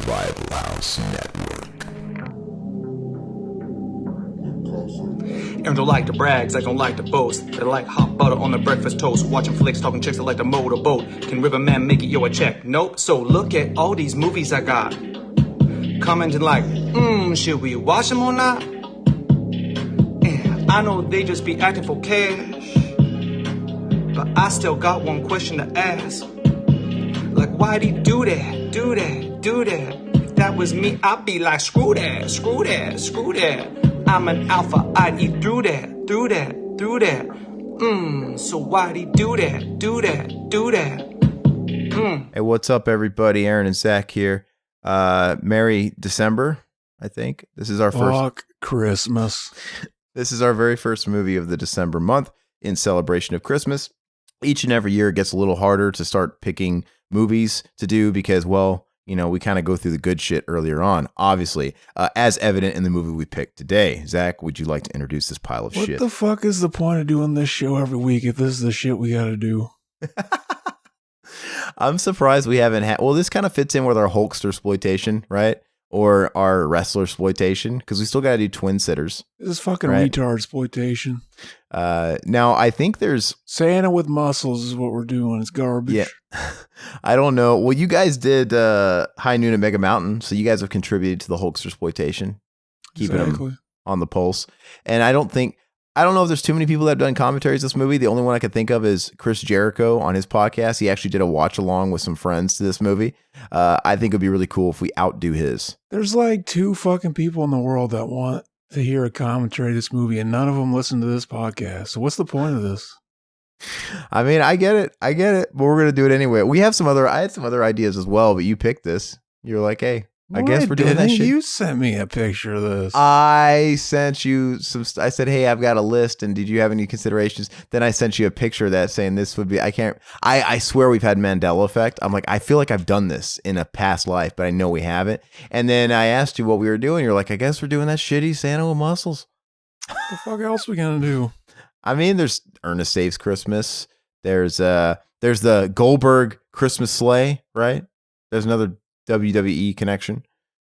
Rival House Network. And don't like the brags, I don't like the boast. They like hot butter on the breakfast toast. Watching flicks, talking chicks that like to motorboat. Can Riverman make it, yo, a check? Nope. So look at all these movies I got. Commenting like, should we watch them or not? And I know they just be acting for cash, but I still got one question to ask. Like, why'd he do that, do that, do that? If that was me, I'd be like, screw that, screw that, screw that. I'm an alpha, I'd eat through that, through that, through that. So why'd he do that, do that, do that? Hey, what's up, everybody? Aaron and Zach here. Merry December, I think. This is our Fuck Christmas. This is our very first movie of the December month in celebration of Christmas. Each and every year it gets a little harder to start picking movies to do because, well, you know, we kind of go through the good shit earlier on, obviously, as evident in the movie we picked today. Zach, would you like to introduce this pile of shit? What the fuck is the point of doing this show every week if this is the shit we gotta do? I'm surprised we haven't had... Well, this kind of fits in with our Hulkster exploitation, right? Or our wrestler exploitation, because we still got to do twin sitters. This is fucking right? retard exploitation. Now, I think there's... Santa with muscles is what we're doing. It's garbage. Yeah. I don't know. Well, you guys did High Noon at Mega Mountain, so you guys have contributed to the Hulkster exploitation, keeping them on the pulse. And I don't know if there's too many people that have done commentaries this movie. The only one I could think of is Chris Jericho on his podcast. He actually did a watch along with some friends to this movie. I think it'd be really cool if we outdo his. There's like 2 fucking people in the world that want to hear a commentary of this movie, and none of them listen to this podcast. So what's the point of this? I mean, I get it, but we're gonna do it anyway. I had some other ideas as well, but you picked this. You're like, hey, I guess we're doing that shit. You sent me a picture of this. I sent you some. I said, hey, I've got a list, and did you have any considerations? Then I sent you a picture of that saying this would be. I swear we've had Mandela effect. I'm like, I feel like I've done this in a past life, but I know we haven't. And then I asked you what we were doing. You're like, I guess we're doing that shitty Santa with muscles. What the fuck else we gonna do? I mean, there's Ernest Saves Christmas. There's the Goldberg Christmas sleigh, right? There's another WWE connection.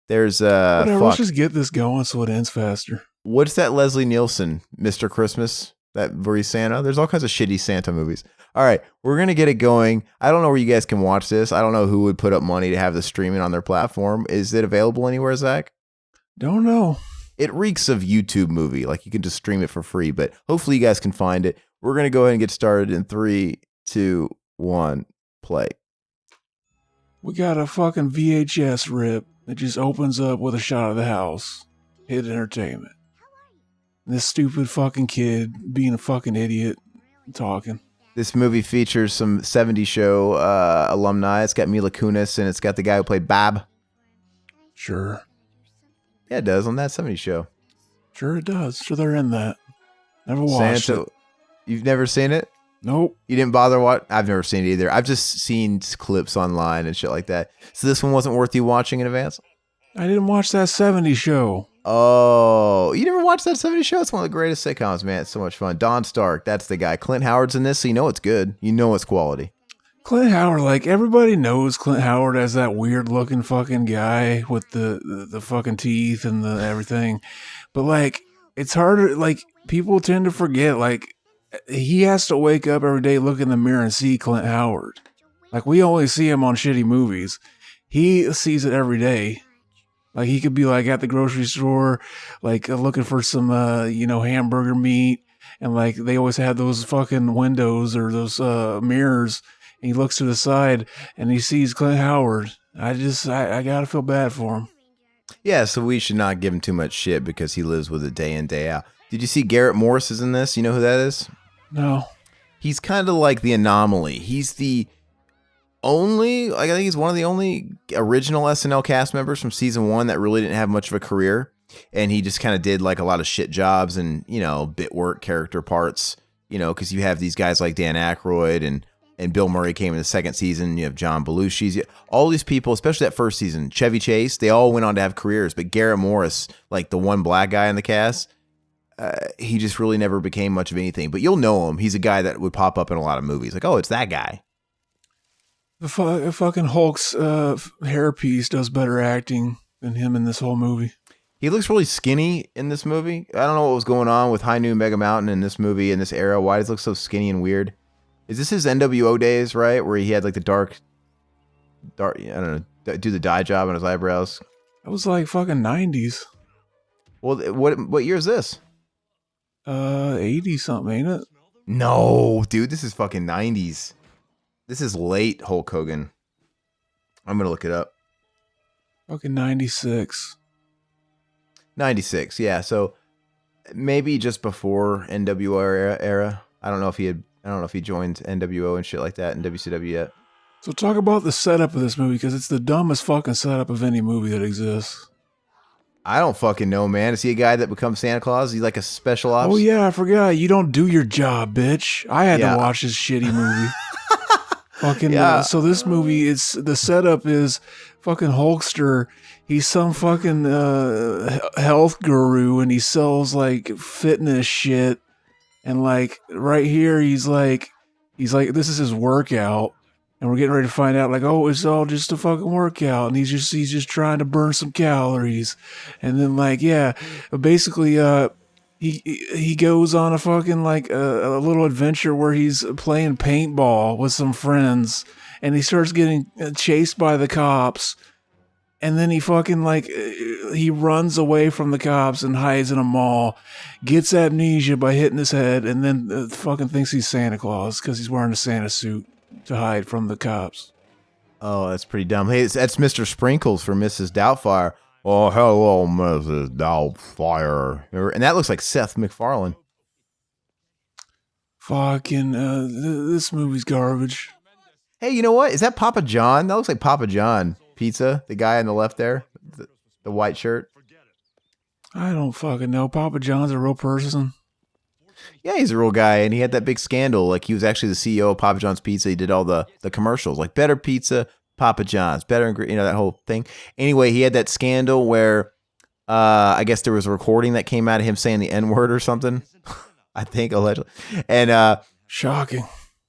There's let's just get this going so it ends faster. What's that Leslie Nielsen Mr. Christmas, that very Santa? There's all kinds of shitty Santa movies. All right, we're gonna get it going. I don't know where you guys can watch this. I don't know who would put up money to have the streaming on their platform. Is it available anywhere, Zach? Don't know. It reeks of YouTube movie. Like you can just stream it for free, but hopefully you guys can find it. We're gonna go ahead and get started in 3, 2, 1, play. We got a fucking VHS rip that just opens up with a shot of the house. Hit entertainment. This stupid fucking kid being a fucking idiot talking. This movie features some 70s show alumni. It's got Mila Kunis and it's got the guy who played Bob. Sure. Yeah, it does on that 70s show. Sure it does. Sure they're in that. Never watched it. You've never seen it? Nope. You didn't bother watch? I've never seen it either. I've just seen clips online and shit like that. So this one wasn't worth you watching in advance? I didn't watch that 70s show. Oh, you never watched that 70s show? It's one of the greatest sitcoms, man. It's so much fun. Don Stark, that's the guy. Clint Howard's in this, so you know it's good. You know it's quality. Clint Howard, like everybody knows Clint Howard as that weird looking fucking guy with the fucking teeth and the everything. But like, it's harder, like people tend to forget, like he has to wake up every day, look in the mirror and see Clint Howard. Like we only see him on shitty movies. He sees it every day. Like he could be like at the grocery store, like looking for some, hamburger meat. And like they always have those fucking windows or those mirrors. And he looks to the side and he sees Clint Howard. I gotta feel bad for him. Yeah, so we should not give him too much shit because he lives with it day in, day out. Did you see Garrett Morris is in this? You know who that is? No. He's kind of like the anomaly. He's the only, I think he's one of the only original SNL cast members from season 1 that really didn't have much of a career. And he just kind of did like a lot of shit jobs and, bit work character parts, because you have these guys like Dan Aykroyd and Bill Murray came in the second season. You have John Belushi. All these people, especially that first season, Chevy Chase, they all went on to have careers. But Garrett Morris, like the one black guy in the cast, he just really never became much of anything. But you'll know him. He's a guy that would pop up in a lot of movies. Like, oh, it's that guy. fucking Hulk's hairpiece does better acting than him in this whole movie. He looks really skinny in this movie. I don't know what was going on with High Noon Mega Mountain in this movie, in this era. Why does he look so skinny and weird? Is this his NWO days, right? Where he had like the dark, I don't know, do the dye job on his eyebrows. That was like fucking 90s. Well, what year is this? 80 something, ain't it? No, dude, this is fucking 90s. This is late Hulk Hogan. I'm going to look it up. Fucking 96. 96, yeah. So maybe just before NWO era. I don't know if he joined NWO and shit like that in WCW yet. So talk about the setup of this movie, because it's the dumbest fucking setup of any movie that exists. I don't fucking know, man. Is he a guy that becomes Santa Claus? Is he like a special ops? Oh yeah, I forgot. You don't do your job, bitch. I had to watch this shitty movie. Fucking so this movie, it's the setup is fucking Hulkster. He's some fucking health guru, and he sells like fitness shit. And like right here, he's like this is his workout, and we're getting ready to find out like, oh, it's all just a fucking workout, and he's just trying to burn some calories. And then like basically he goes on a fucking like a little adventure where he's playing paintball with some friends, and he starts getting chased by the cops. And then he fucking like, he runs away from the cops and hides in a mall, gets amnesia by hitting his head, and then fucking thinks he's Santa Claus because he's wearing a Santa suit to hide from the cops. Oh, that's pretty dumb. Hey, that's Mr. Sprinkles for Mrs. Doubtfire. Oh, hello, Mrs. Doubtfire. And that looks like Seth MacFarlane. Fucking, this movie's garbage. Hey, you know what? Is that Papa John? That looks like Papa John. Pizza, the guy on the left there, the white shirt. I don't fucking know. Papa John's a real person. Yeah, he's a real guy, and he had that big scandal. Like, he was actually the CEO of Papa John's Pizza. He did all the commercials, like better pizza, Papa John's, better, that whole thing. Anyway, he had that scandal where I guess there was a recording that came out of him saying the N-word or something. I think, allegedly. And shocking.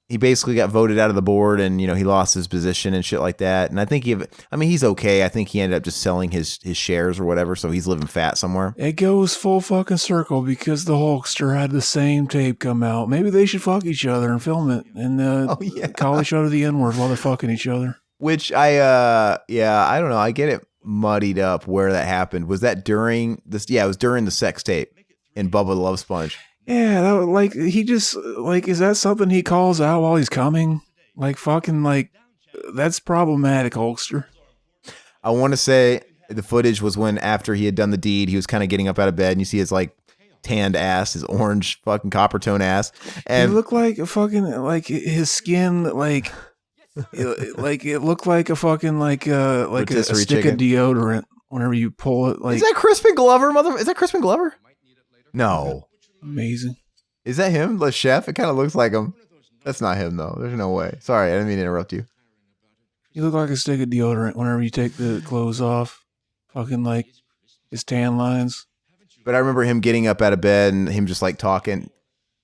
He basically got voted out of the board, and he lost his position and shit like that. And I think he's okay. I think he ended up just selling his shares or whatever, so he's living fat somewhere. It goes full fucking circle because the Hulkster had the same tape come out. Maybe they should fuck each other and film it and call each other the N-word while they're fucking each other. Which I don't know. I get it muddied up where that happened. Was that during this? Yeah, it was during the sex tape in Bubba the Love Sponge. Yeah, that was, like, he just, like, is that something he calls out while he's coming? Like, fucking, like, that's problematic, Hulkster. I want to say the footage was when, after he had done the deed, he was kind of getting up out of bed, and you see his, like, tanned ass, his orange fucking copper tone ass. And he looked like a fucking, like, his skin, like, it looked like a fucking, like a stick of deodorant whenever you pull it. Like, is that Crispin Glover, Is that Crispin Glover? No. Amazing. Is that him, the chef? It kind of looks like him. That's not him, though. There's no way. Sorry, I didn't mean to interrupt you. You look like a stick of deodorant whenever you take the clothes off. Fucking like his tan lines. But I remember him getting up out of bed and him just like talking.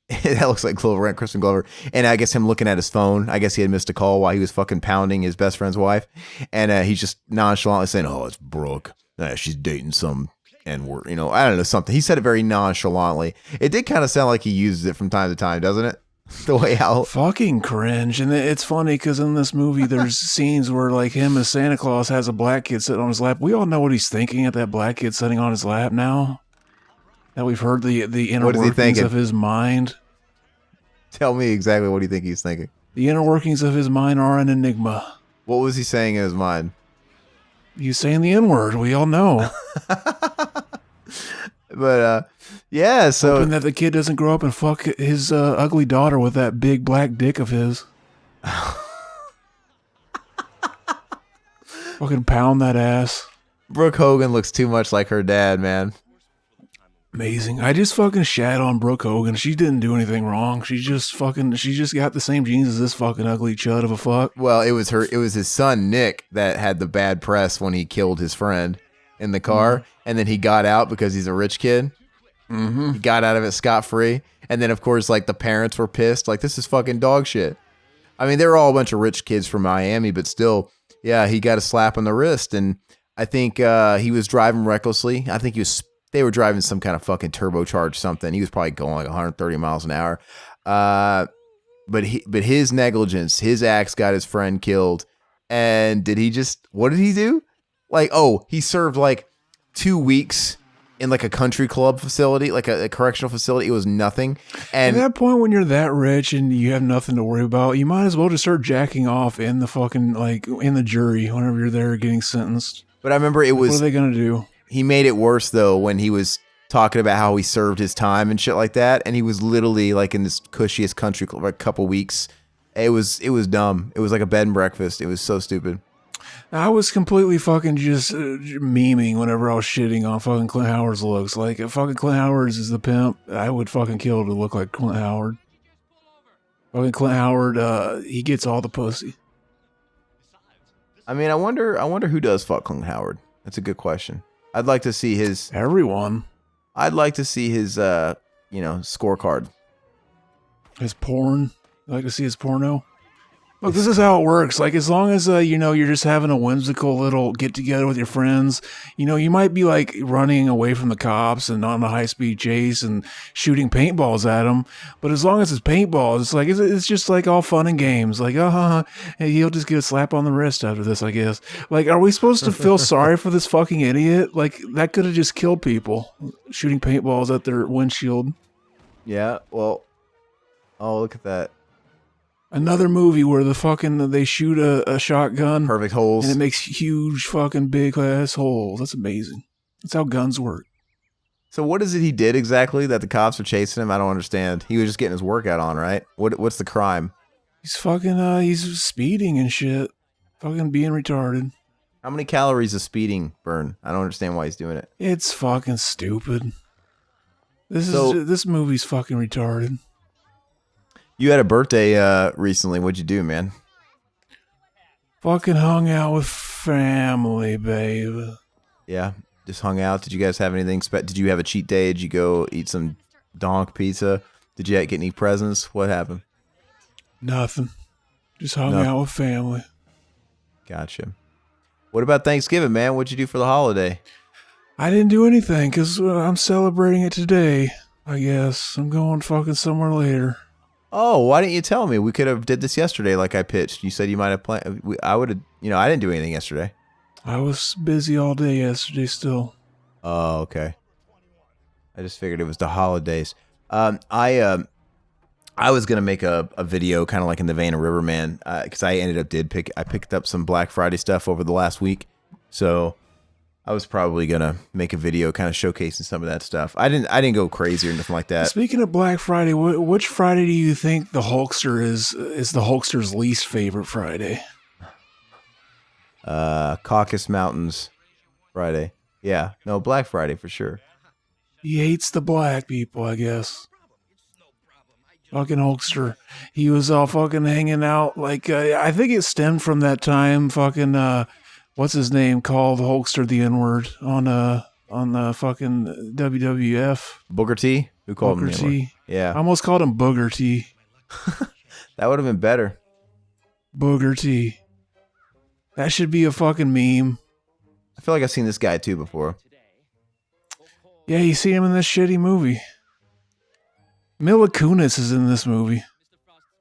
That looks like Crispin Glover. And I guess him looking at his phone. I guess he had missed a call while he was fucking pounding his best friend's wife. And he's just nonchalantly saying, oh, it's Brooke. She's dating some N-word, I don't know, something. He said it very nonchalantly. It did kind of sound like he uses it from time to time, doesn't it? The way how fucking cringe. And it's funny because in this movie there's scenes where like him as Santa Claus has a black kid sitting on his lap. We all know what he's thinking at that black kid sitting on his lap now that we've heard the inner workings of his mind. Tell me exactly what do you think he's thinking. The inner workings of his mind are an enigma. What was he saying in his mind? He's saying the N-word. We all know. But yeah, so hoping that the kid doesn't grow up and fuck his ugly daughter with that big black dick of his. Fucking pound that ass. Brooke Hogan looks too much like her dad, man. Amazing. I just fucking shat on Brooke Hogan. She didn't do anything wrong. She just got the same genes as this fucking ugly chud of a fuck. Well, it was his son Nick that had the bad press when he killed his friend in the car, and then he got out because he's a rich kid. Mm-hmm. He got out of it scot-free, and then of course like the parents were pissed, like this is fucking dog shit. I mean, they were all a bunch of rich kids from Miami, but still, yeah, he got a slap on the wrist, and I think he was driving recklessly. I think they were driving some kind of fucking turbocharged something. He was probably going like 130 miles an hour. But his negligence, his acts got his friend killed. And what did he do? Like, he served like 2 weeks in like a country club facility, like a correctional facility. It was nothing. And at that point, when you're that rich and you have nothing to worry about, you might as well just start jacking off in the fucking, like, in the jury whenever you're there getting sentenced. But I remember what are they going to do? He made it worse though when he was talking about how he served his time and shit like that, and he was literally like in this cushiest country club for a couple weeks. It was dumb. It was like a bed and breakfast. It was so stupid. I was completely fucking just memeing whenever I was shitting on fucking Clint Howard's looks. Like, if fucking Clint Howard is the pimp, I would fucking kill to look like Clint Howard. Fucking Clint Howard, he gets all the pussy. I mean, I wonder who does fuck Clint Howard. That's a good question. I'd like to see his... Everyone. I'd like to see his, scorecard. His porn. I'd like to see his porno. Look, this is how it works. Like, as long as, you're just having a whimsical little get-together with your friends, you might be, like, running away from the cops and on a high-speed chase and shooting paintballs at them. But as long as it's paintballs, it's like, it's just, like, all fun and games. Like, hey, he'll just get a slap on the wrist after this, I guess. Like, are we supposed to feel sorry for this fucking idiot? Like, that could have just killed people, shooting paintballs at their windshield. Yeah, well, look at that. Another movie where they shoot a shotgun. Perfect holes. And it makes huge fucking big ass holes. That's amazing. That's how guns work. So what is it he did exactly that the cops are chasing him? I don't understand. He was just getting his workout on, right? What's the crime? He's fucking, he's speeding and shit. Fucking being retarded. How many calories does speeding burn? I don't understand why he's doing it. It's fucking stupid. This movie's fucking retarded. You had a birthday recently. What'd you do, man? Fucking hung out with family, babe. Yeah, just hung out. Did you guys have anything? Did you have a cheat day? Did you go eat some donk pizza? Did you get any presents? What happened? Nothing. Just hung out with family. Gotcha. What about Thanksgiving, man? What'd you do for the holiday? I didn't do anything because I'm celebrating it today, I guess. I'm going fucking somewhere later. Oh, why didn't you tell me? We could have did this yesterday like I pitched. You said you might have planned. I would have, I didn't do anything yesterday. I was busy all day yesterday still. Oh, okay. I just figured it was the holidays. I was going to make a video kind of like in the vein of Riverman because I picked up some Black Friday stuff over the last week. So I was probably gonna make a video kind of showcasing some of that stuff. I didn't go crazy or anything like that. Speaking of Black Friday, which Friday do you think the Hulkster is the Hulkster's least favorite Friday? Caucasus Mountains Friday. Yeah, no, Black Friday for sure. He hates the black people, I guess. Fucking Hulkster. He was all fucking hanging out like I think it stemmed from that time fucking what's his name called Hulkster the N-word on the fucking WWF. Booker T? Who called Booker him T? Yeah. I almost called him Booger T. That would have been better. Booger T. That should be a fucking meme. I feel like I've seen this guy too before. Yeah, you see him in this shitty movie. Mila Kunis is in this movie.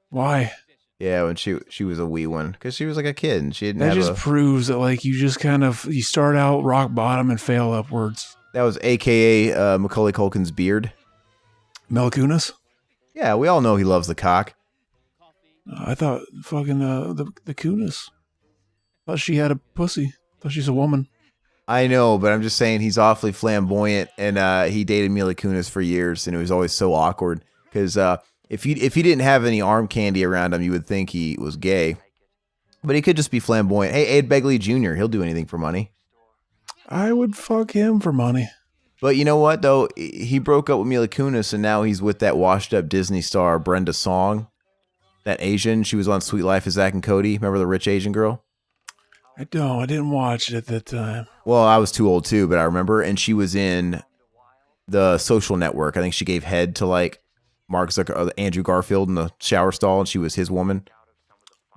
Why? Yeah, when she was a wee one, because she was like a kid and she didn't. That just proves that like you just kind of you start out rock bottom and fail upwards. That was AKA Macaulay Culkin's beard. Mila Kunis? Yeah, we all know he loves the cock. I thought fucking the Kunis. Thought she had a pussy. Thought she's a woman. I know, but I'm just saying he's awfully flamboyant, and he dated Mila Kunis for years, and it was always so awkward because if he didn't have any arm candy around him, you would think he was gay, but he could just be flamboyant. Hey, Ed Begley Jr., he'll do anything for money. I would fuck him for money. But you know what though? He broke up with Mila Kunis, and now he's with that washed-up Disney star Brenda Song, that Asian. She was on Sweet Life of Zack and Cody. Remember the rich Asian girl? I didn't watch it at that time. Well, I was too old too, but I remember, and she was in the Social Network. I think she gave head to like Mark Zucker, Andrew Garfield in the shower stall, and she was his woman.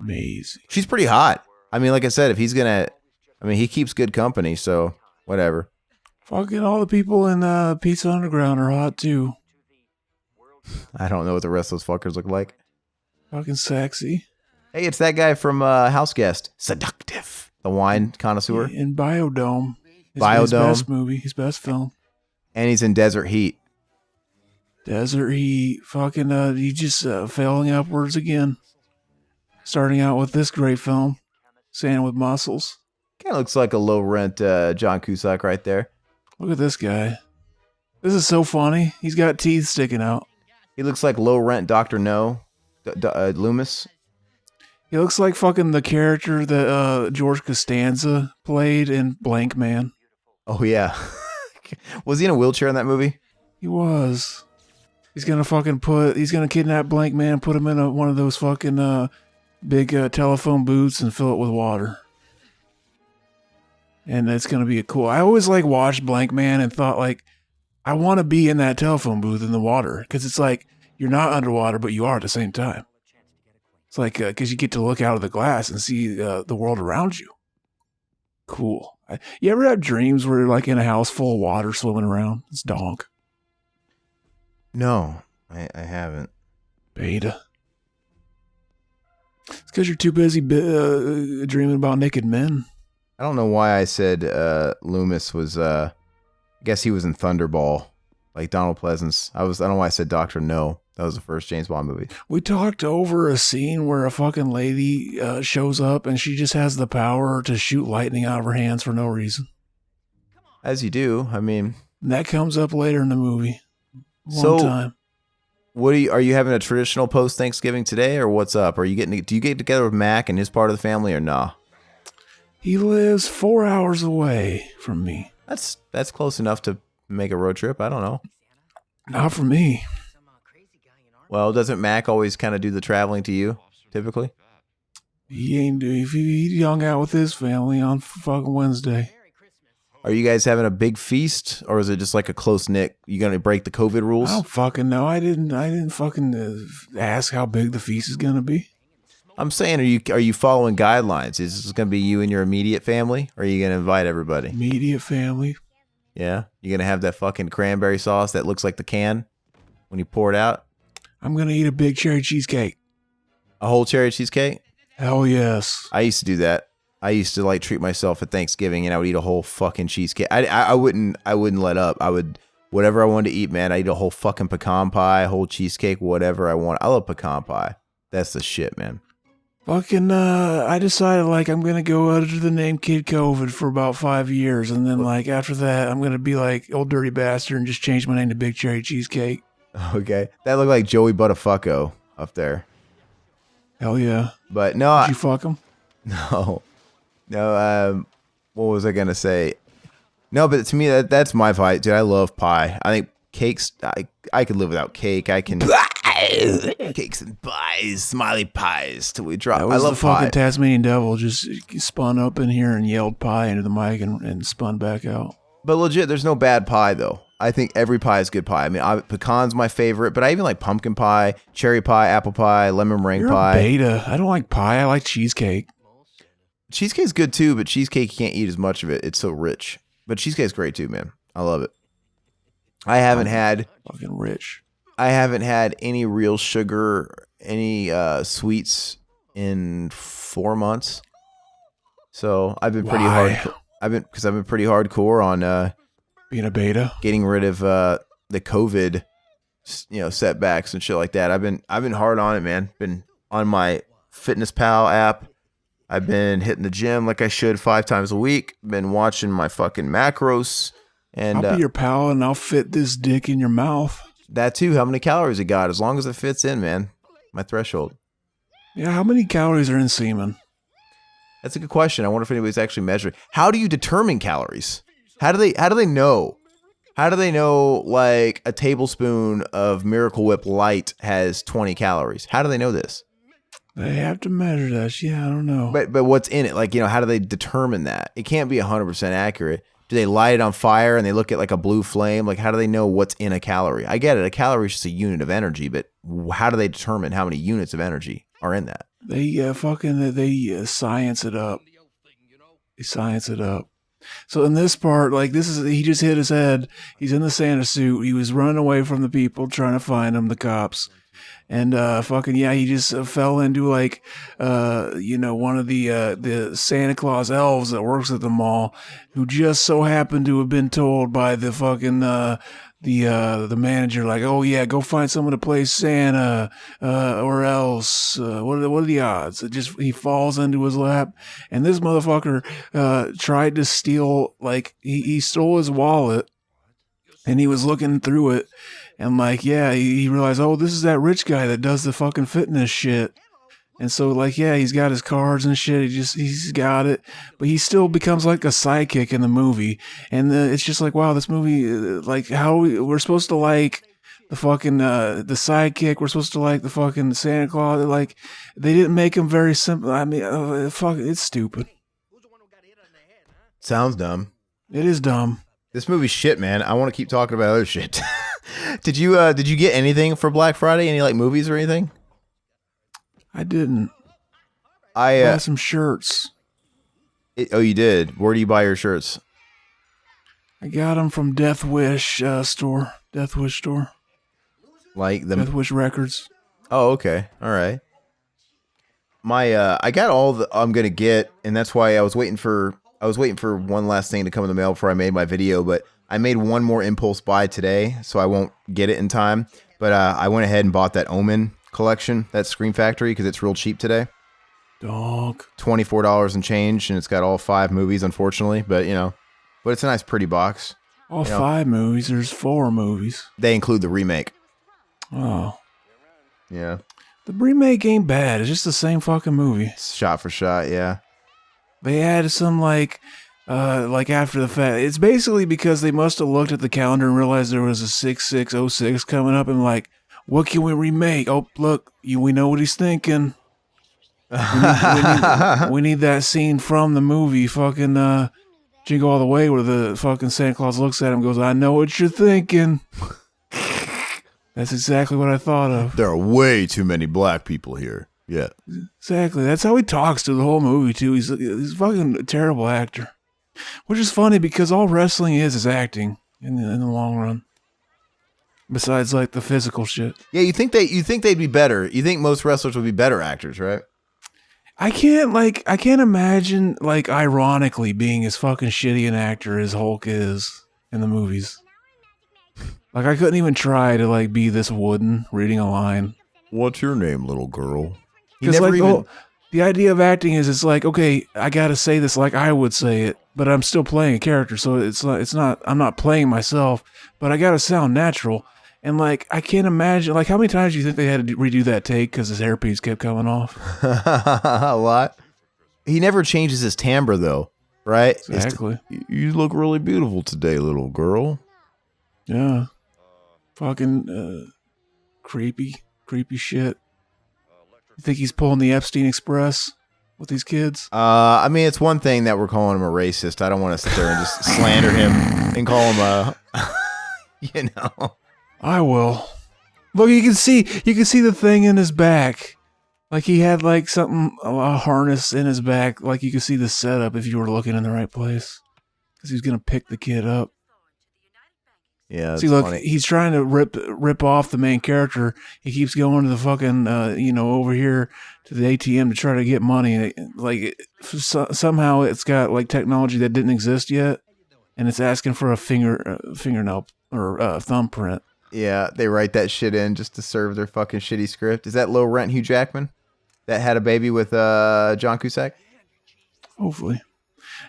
Amazing. She's pretty hot. I mean, like I said, if he's gonna, I mean, he keeps good company, so whatever. Fucking all the people in Pizza Underground are hot too. I don't know what the rest of those fuckers look like. Fucking sexy. Hey, it's that guy from House Guest. Seductive. The wine connoisseur. In Biodome. His Biodome. best movie. His best film. And he's in Desert Heat. Desert Heat. Fucking, he just failing upwards again. Starting out with this great film. Sand with Muscles. Kind of looks like a low rent John Cusack right there. Look at this guy. This is so funny. He's got teeth sticking out. He looks like low rent Dr. No. Loomis. He looks like fucking the character that George Costanza played in Blank Man. Oh, yeah. Was he in a wheelchair in that movie? He was. He's gonna kidnap Blank Man, put him in one of those fucking big telephone booths and fill it with water. And it's gonna be I always like watched Blank Man and thought like, I want to be in that telephone booth in the water. Because it's like, you're not underwater, but you are at the same time. It's like, because you get to look out of the glass and see the world around you. Cool. You ever have dreams where you're like in a house full of water swimming around? It's donk. No, I haven't. Beta. It's because you're too busy dreaming about naked men. I don't know why I said Loomis was, I guess he was in Thunderball, like Donald Pleasance. I don't know why I said Dr. No. That was the first James Bond movie. We talked over a scene where a fucking lady shows up and she just has the power to shoot lightning out of her hands for no reason. As you do. I mean, and that comes up later in the movie. One time. What are you having a traditional post Thanksgiving today, or what's up? Do you get together with Mac and his part of the family, or nah? He lives 4 hours away from me. That's close enough to make a road trip. I don't know. Not for me. Well, doesn't Mac always kind of do the traveling to you, typically? He hung out with his family on fucking Wednesday. Are you guys having a big feast, or is it just like a close knit? You gonna break the COVID rules? I don't fucking know. I didn't fucking ask how big the feast is gonna be. I'm saying, are you following guidelines? Is this gonna be you and your immediate family, or are you gonna invite everybody? Immediate family. Yeah, you gonna have that fucking cranberry sauce that looks like the can when you pour it out? I'm gonna eat a big cherry cheesecake. A whole cherry cheesecake? Hell yes. I used to do that. I used to like treat myself at Thanksgiving, and I would eat a whole fucking cheesecake. I wouldn't let up. I would, whatever I wanted to eat, man. I eat a whole fucking pecan pie, whole cheesecake, whatever I want. I love pecan pie. That's the shit, man. Fucking, I decided like I'm gonna go under the name Kid COVID for about 5 years, and then like after that, I'm gonna be like old dirty bastard and just change my name to Big Cherry Cheesecake. Okay, that looked like Joey Buttafucko up there. Hell yeah! But no, did you fuck him? No. What was I gonna say? No, but to me that's my vibe, dude. I love pie. I think cakes. I could live without cake. I can cakes and pies, smiley pies till we drop. That was I love the fucking pie. Tasmanian devil just spun up in here and yelled pie into the mic and spun back out. But legit, there's no bad pie though. I think every pie is good pie. I mean, pecan's my favorite, but I even like pumpkin pie, cherry pie, apple pie, lemon meringue You're pie. A beta. I don't like pie. I like cheesecake. Cheesecake's good too, but cheesecake, you can't eat as much of it. It's so rich. But cheesecake's great too, man. I love it. I haven't had fucking rich. I haven't had any real sugar, any sweets in 4 months. So I've been pretty hard. I've been pretty hardcore on being a beta, getting rid of the COVID, setbacks and shit like that. I've been hard on it, man. Been on my Fitness Pal app. I've been hitting the gym like I should 5 times a week. Been watching my fucking macros. And I'll be your pal and I'll fit this dick in your mouth. That too. How many calories it got? As long as it fits in, man. My threshold. Yeah, how many calories are in semen? That's a good question. I wonder if anybody's actually measuring. How do you determine calories? How do they know? How do they know like a tablespoon of Miracle Whip Light has 20 calories? How do they know this? They have to measure that. Yeah, I don't know. But what's in it? Like, how do they determine that? It can't be 100% accurate. Do they light it on fire and they look at like a blue flame? Like, how do they know what's in a calorie? I get it. A calorie is just a unit of energy, but how do they determine how many units of energy are in that? They science it up. They science it up. So in this part, like he just hit his head. He's in the Santa suit. He was running away from the people trying to find him, the cops. And he just fell into like one of the Santa Claus elves that works at the mall, who just so happened to have been told by the fucking the manager, like, oh yeah, go find someone to play Santa, or else what are the odds? He falls into his lap, and this motherfucker tried to steal, like he stole his wallet, and he was looking through it, and like, yeah, he realized, oh, this is that rich guy that does the fucking fitness shit. And so, like, yeah, he's got his cards and shit. He's got it, but he still becomes like a sidekick in the movie. And it's just like, wow, this movie, like, we're supposed to like the fucking the sidekick. We're supposed to like the fucking Santa Claus. Like, they didn't make him very simple. I mean, it's stupid. Sounds dumb. It is dumb. This movie's shit, man. I want to keep talking about other shit. Did you get anything for Black Friday? Any like movies or anything? I didn't. I bought some shirts. You did? Where do you buy your shirts? I got them from Death Wish store. Death Wish store. Like the Death Wish Records. Oh, okay. All right. I got all the I'm gonna get, and that's why I was waiting for one last thing to come in the mail before I made my video. But I made one more impulse buy today, so I won't get it in time. But I went ahead and bought that Omen collection, that Scream Factory, because it's real cheap today. Dog. $24 and change, and it's got all 5 movies, unfortunately. But it's a nice, pretty box. All 5 movies. There's 4 movies. They include the remake. Oh. Yeah. The remake ain't bad. It's just the same fucking movie. It's shot for shot, yeah. They added some like after the fact. It's basically because they must have looked at the calendar and realized there was a 6606 coming up, and like, what can we remake? Oh, look, we know what he's thinking. We need that scene from the movie, fucking Jingle All the Way, where the fucking Santa Claus looks at him and goes, I know what you're thinking. That's exactly what I thought of. There are way too many black people here. Yeah. Exactly. That's how he talks to the whole movie, too. He's fucking a terrible actor. Which is funny because all wrestling is acting in the long run. Besides, like, the physical shit. Yeah, you think they'd be better. You think most wrestlers would be better actors, right? I can't imagine, like, ironically being as fucking shitty an actor as Hulk is in the movies. Like, I couldn't even try to, like, be this wooden reading a line. What's your name, little girl? Because, like, the idea of acting is, it's like, okay, I gotta say this like I would say it, but I'm still playing a character, so I'm not playing myself, but I gotta sound natural. And, like, I can't imagine, like, how many times do you think they had to redo that take because his hairpiece kept coming off? A lot. He never changes his timbre, though, right? Exactly. You look really beautiful today, little girl. Yeah. Fucking creepy shit. You think he's pulling the Epstein Express with these kids? I mean, it's one thing that we're calling him a racist. I don't want to sit there and just slander him and call him a, I will. Look, you can see the thing in his back. Like he had like something, a harness in his back. Like you could see the setup if you were looking in the right place. Because he was going to pick the kid up. Yeah. See, look, funny. he's trying to rip off the main character. He keeps going to the fucking, over here to the ATM to try to get money. Like somehow it's got like technology that didn't exist yet, and it's asking for a fingernail or thumbprint. Yeah, they write that shit in just to serve their fucking shitty script. Is that low rent Hugh Jackman that had a baby with John Cusack? Hopefully.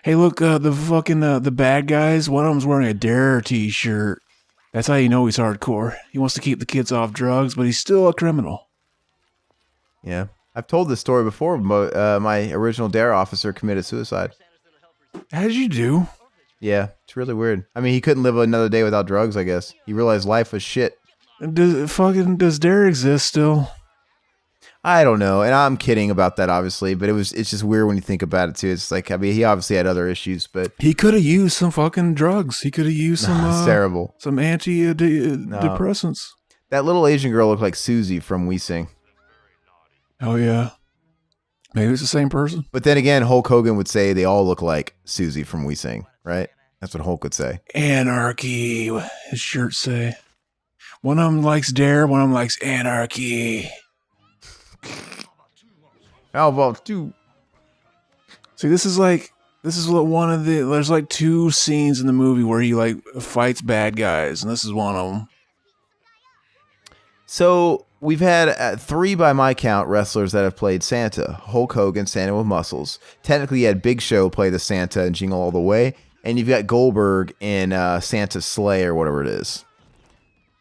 Hey, look, the bad guys. One of them's wearing a Dare t-shirt. That's how you know he's hardcore. He wants to keep the kids off drugs, but he's still a criminal. Yeah. I've told this story before, but my original Dare officer committed suicide. How'd you do? Yeah, it's really weird. I mean, he couldn't live another day without drugs, I guess. He realized life was shit. Does Dare exist still? I don't know, and I'm kidding about that, obviously, but it's just weird when you think about it, too. It's like, I mean, he obviously had other issues, but... He could have used some fucking drugs. He could have used some... It's terrible. Some antidepressants. That little Asian girl looked like Susie from We Sing. Oh, yeah. Maybe it's the same person. But then again, Hulk Hogan would say they all look like Susie from We Sing, right? That's what Hulk would say. Anarchy, his shirts say. One of them likes Dare, one of them likes Anarchy. How about two? See, this is what one of the, there's like 2 scenes in the movie where he like fights bad guys, and this is one of them. So we've had 3 by my count wrestlers that have played Santa. Hulk Hogan, Santa with muscles. Technically, you had Big Show play the Santa and Jingle All the Way, and you've got Goldberg in Santa's Sleigh or whatever it is.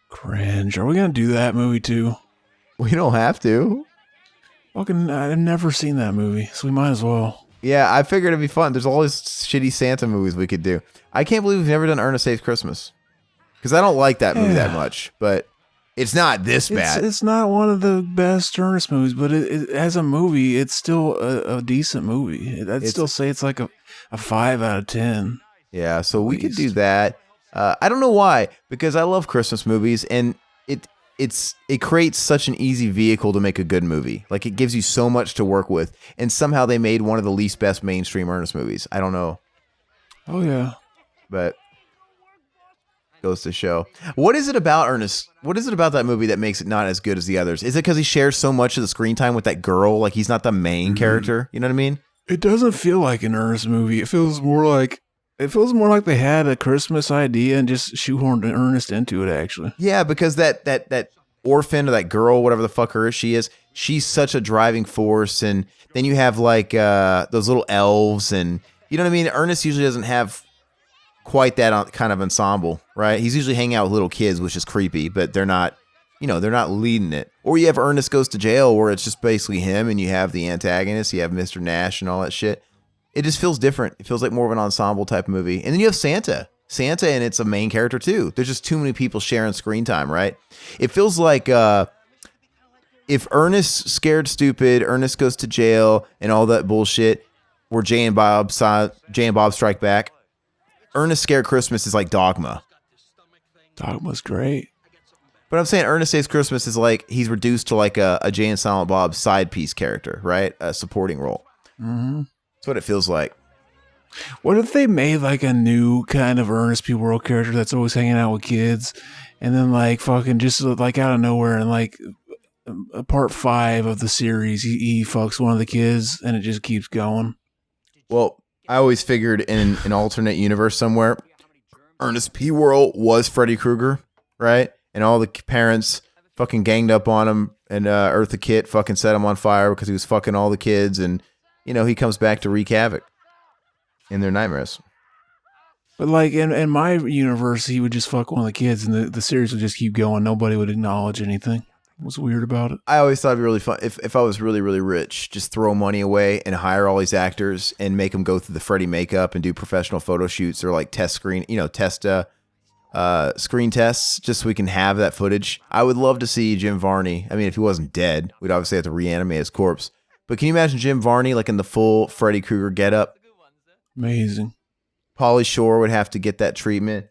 Cringe. Are we gonna do that movie too? We don't have to. Fucking, I've never seen that movie, so we might as well. Yeah, I figured it'd be fun. There's all these shitty Santa movies we could do. I can't believe we've never done Ernest Saves Christmas. Because I don't like that movie that much, but it's not this bad. It's not one of the best Ernest movies, but it as a movie, it's still a decent movie. I'd still say it's like a 5 out of 10. Yeah, so we could do that. I don't know why, because I love Christmas movies, and it creates such an easy vehicle to make a good movie. Like, it gives you so much to work with, and somehow they made one of the least best mainstream Ernest movies. I don't know. Oh yeah, but goes to show. What is it about Ernest? What is it about that movie that makes it not as good as the others? Is it because he shares so much of the screen time with that girl? Like, he's not the main character. You know what I mean? it doesn't feel like an Ernest movie. It feels more like they had a Christmas idea and just shoehorned Ernest into it. Actually, Yeah, because that orphan or that girl, whatever the fuck she is, she's such a driving force. And then you have like those little elves, and you know what I mean? Ernest usually doesn't have quite that kind of ensemble, right? He's usually hanging out with little kids, which is creepy, but they're not leading it. Or you have Ernest Goes to Jail, where it's just basically him, and you have the antagonist, you have Mr. Nash and all that shit. It just feels different. It feels like more of an ensemble type of movie. And then you have Santa, and it's a main character too. There's just too many people sharing screen time, right? It feels like if Ernest Scared Stupid, Ernest Goes to Jail, and all that bullshit were Jay and Bob Strike Back, Ernest Scared Christmas is like Dogma. Dogma's great. But I'm saying Ernest Saves Christmas is like he's reduced to like a Jay and Silent Bob side piece character, right? A supporting role. Mm-hmm. That's what it feels like. What if they made like a new kind of Ernest P. World character that's always hanging out with kids, and then like fucking just like out of nowhere, and like part 5 of the series, he fucks one of the kids, and it just keeps going. Well, I always figured in an alternate universe somewhere, Ernest P. World was Freddy Krueger, right? And all the parents fucking ganged up on him, and Eartha Kitt fucking set him on fire because he was fucking all the kids, and he comes back to wreak havoc in their nightmares. But like in my universe, he would just fuck one of the kids, and the series would just keep going. Nobody would acknowledge anything. What's weird about it? I always thought it'd be really fun if I was really, really rich, just throw money away and hire all these actors and make them go through the Freddy makeup and do professional photo shoots or like screen tests, just so we can have that footage. I would love to see Jim Varney. I mean, if he wasn't dead, we'd obviously have to reanimate his corpse. But can you imagine Jim Varney like in the full Freddy Krueger getup? Amazing. Pauly Shore would have to get that treatment.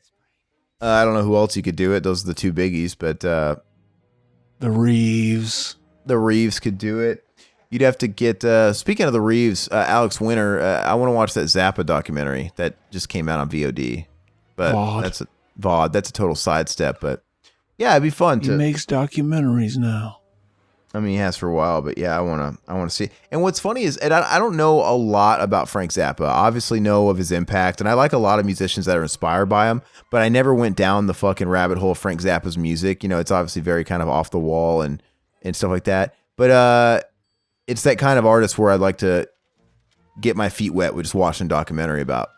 I don't know who else you could do it. Those are the 2 biggies, but the Reeves. The Reeves could do it. You'd have to get, speaking of the Reeves, Alex Winter, I want to watch that Zappa documentary that just came out on VOD. But VOD. That's a VOD. That's a total sidestep. But yeah, it'd be fun He makes documentaries now. I mean, he has for a while, but yeah, I want to see. And what's funny is, and I don't know a lot about Frank Zappa. I obviously know of his impact, and I like a lot of musicians that are inspired by him, but I never went down the fucking rabbit hole of Frank Zappa's music. It's obviously very kind of off the wall and stuff like that. But it's that kind of artist where I'd like to get my feet wet with just watching a documentary about.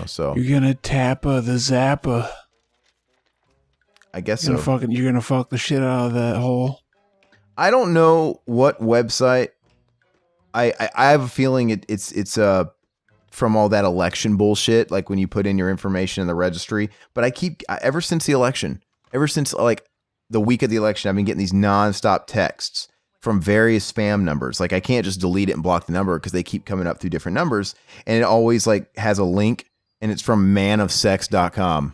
So you're gonna Tappa the Zappa. I guess you're so. You're gonna fuck the shit out of that hole. I don't know what website. I have a feeling it's from all that election bullshit, like when you put in your information in the registry. But ever since the election, ever since like the week of the election, I've been getting these nonstop texts from various spam numbers. Like I can't just delete it and block the number because they keep coming up through different numbers, and it always like has a link, and it's from manofsex.com.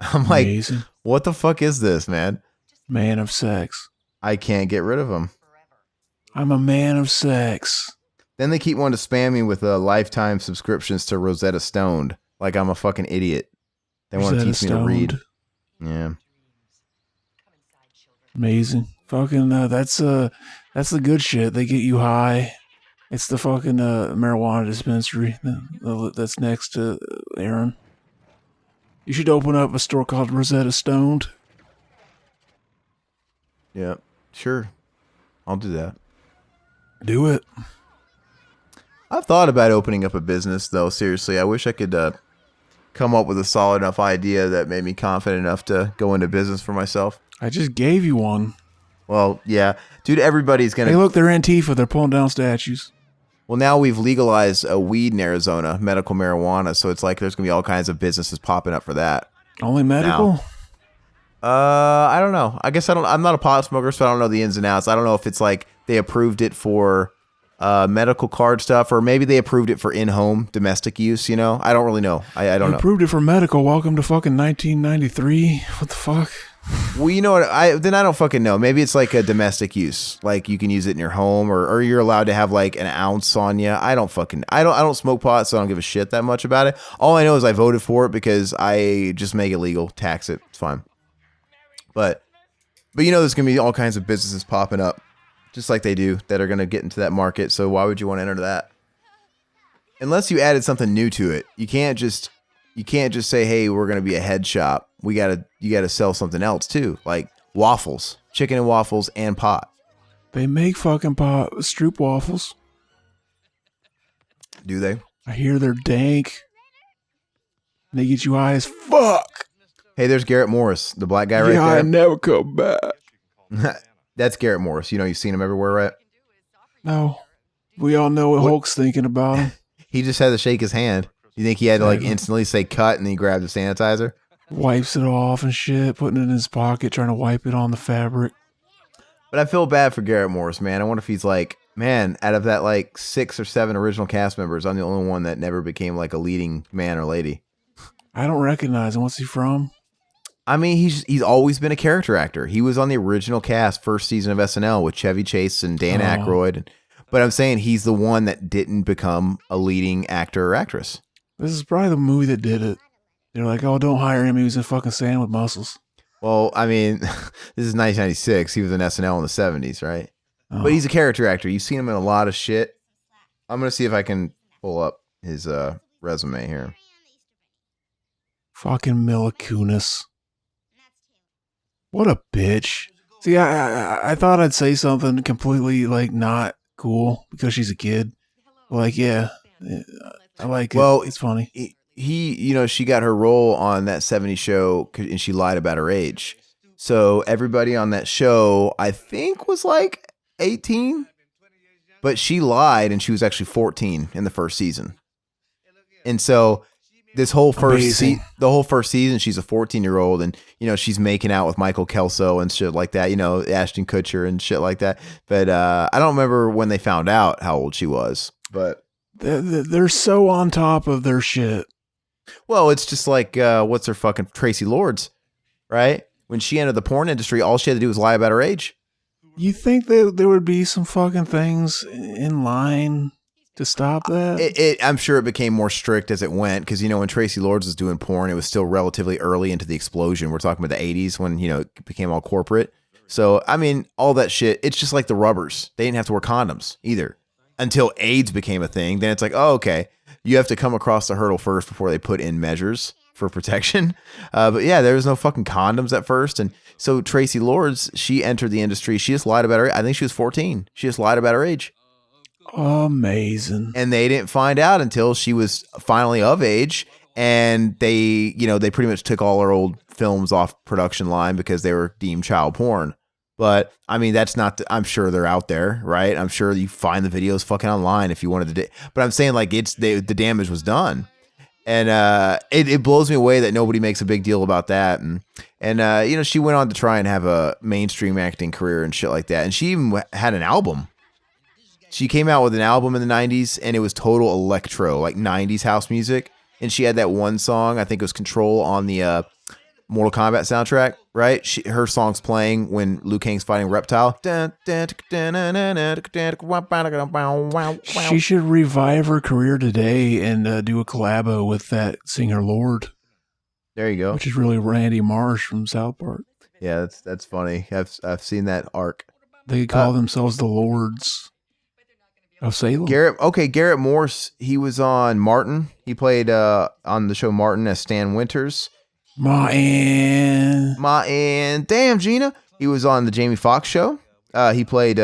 I'm like, amazing. What the fuck is this, man? Man of Sex. I can't get rid of them. I'm a man of sex. Then they keep wanting to spam me with lifetime subscriptions to Rosetta Stoned, like I'm a fucking idiot. They want to teach me to read. Yeah. Amazing. Fucking that's the good shit. They get you high. It's the fucking marijuana dispensary that's next to Aaron. You should open up a store called Rosetta Stoned. Yeah, sure. I'll do that. Do it. I've thought about opening up a business, though, seriously. I wish I could come up with a solid enough idea that made me confident enough to go into business for myself. I just gave you one. Well, yeah. Dude, everybody's going to... Hey, look, they're Antifa. They're pulling down statues. Well, now we've legalized weed in Arizona, medical marijuana, so it's like there's going to be all kinds of businesses popping up for that. Only medical? Now. I don't know. I guess I'm not a pot smoker, so I don't know the ins and outs. I don't know if it's like they approved it for medical card stuff, or maybe they approved it for in-home domestic use, you know? I don't really know. I don't know. Approved it for medical. Welcome to fucking 1993. What the fuck? Well, you know what? I don't fucking know. Maybe it's like a domestic use. Like you can use it in your home, or you're allowed to have like an ounce on you. I don't smoke pot, so I don't give a shit that much about it. All I know is I voted for it because I just make it legal, tax it. It's fine. But you know, there's going to be all kinds of businesses popping up, just like they do, that are going to get into that market. So why would you want to enter that? Unless you added something new to it. You can't just say, hey, we're going to be a head shop. You gotta sell something else too, like waffles, chicken and waffles, and pot. They make fucking pot Stroop waffles. Do they? I hear they're dank. They get you high as fuck. Hey, there's Garrett Morris, the black guy right there. I never come back. That's Garrett Morris. You know, you've seen him everywhere, right? No. We all know what Hulk's thinking about him. He just had to shake his hand. You think he had to like instantly say cut and then he grabbed the sanitizer? Wipes it off and shit, putting it in his pocket, trying to wipe it on the fabric. But I feel bad for Garrett Morris, man. I wonder if he's like, man, out of that like 6 or 7 original cast members, I'm the only one that never became like a leading man or lady. I don't recognize him. What's he from? I mean, he's always been a character actor. He was on the original cast first season of SNL with Chevy Chase and Dan Aykroyd. But I'm saying he's the one that didn't become a leading actor or actress. This is probably the movie that did it. They're like, oh, don't hire him. He was in fucking Sand with Muscles. Well, I mean, this is 1996. He was in SNL in the 70s, right? Oh. But he's a character actor. You've seen him in a lot of shit. I'm going to see if I can pull up his resume here. Fucking Mila Kunis. What a bitch. See, I thought I'd say something completely, like, not cool because she's a kid. Like, yeah, I like it. Well, it's funny. She got her role on that 70s show and she lied about her age. So everybody on that show, I think, was like 18. But she lied and she was actually 14 in the first season. And so this whole first season, she's a 14-year-old and, you know, she's making out with Michael Kelso and shit like that, you know, Ashton Kutcher and shit like that. But I don't remember when they found out how old she was, but they're so on top of their shit. Well, it's just like, what's her fucking Tracy Lords, right? When she entered the porn industry, all she had to do was lie about her age. You think that there would be some fucking things in line to stop that? I'm sure it became more strict as it went because, you know, when Tracy Lords was doing porn, it was still relatively early into the explosion. We're talking about the 80s when, you know, it became all corporate. So, I mean, all that shit, it's just like the rubbers. They didn't have to wear condoms either until AIDS became a thing. Then it's like, oh, okay, you have to come across the hurdle first before they put in measures for protection. But yeah, there was no fucking condoms at first. And so Tracy Lords, she entered the industry. She just lied about her. I think she was 14. She just lied about her age. Amazing. And they didn't find out until she was finally of age. And they pretty much took all her old films off production line because they were deemed child porn. But I mean, that's not, I'm sure they're out there, right? I'm sure you find the videos fucking online if you wanted to. But I'm saying like the damage was done. And it blows me away that nobody makes a big deal about that. And she went on to try and have a mainstream acting career and shit like that. And she even had an album. She came out with an album in the 90s and it was total electro, like 90s house music. And she had that one song, I think it was Control, on the Mortal Kombat soundtrack, right? Her song's playing when Liu Kang's fighting Reptile. She should revive her career today and do a collabo with that singer Lord. There you go. Which is really Randy Marsh from South Park. Yeah, that's funny. I've seen that arc. They call themselves the Lords of Salem. Garrett Morse. He was on Martin. He played on the show Martin as Stan Winters. Ma and damn Gina. He was on the Jamie Foxx show. He played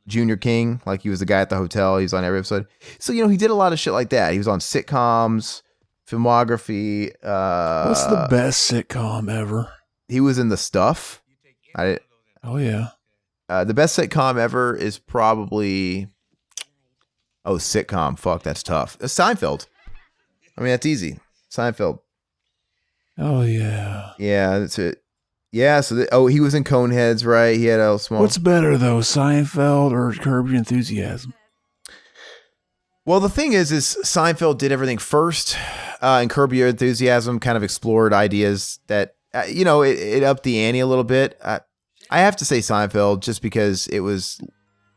Junior King, like he was the guy at the hotel. He's on every episode. So he did a lot of shit like that. He was on sitcoms, filmography. What's the best sitcom ever? He was in The Stuff. Oh yeah. The best sitcom ever is probably sitcom. Fuck, that's tough. Seinfeld. I mean, that's easy. Seinfeld. Oh yeah. Yeah, that's it. Yeah, so he was in Coneheads, right? He had a small. What's better though, Seinfeld or Curb Your Enthusiasm? Well, the thing is Seinfeld did everything first, and Curb Your Enthusiasm kind of explored ideas that it upped the ante a little bit. I have to say Seinfeld just because it was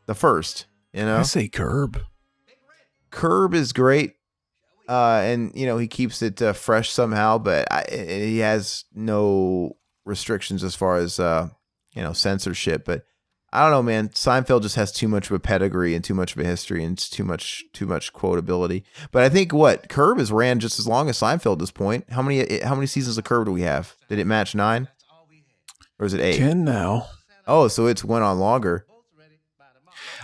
the first. I say Curb. Curb is great. And he keeps it fresh somehow, but he has no restrictions as far as censorship. But I don't know, man. Seinfeld just has too much of a pedigree and too much of a history and it's too much quotability. But I think Curb has ran just as long as Seinfeld at this point. How many seasons of Curb do we have? Did it match 9, or is it 8? 10 now. Oh, so it's went on longer.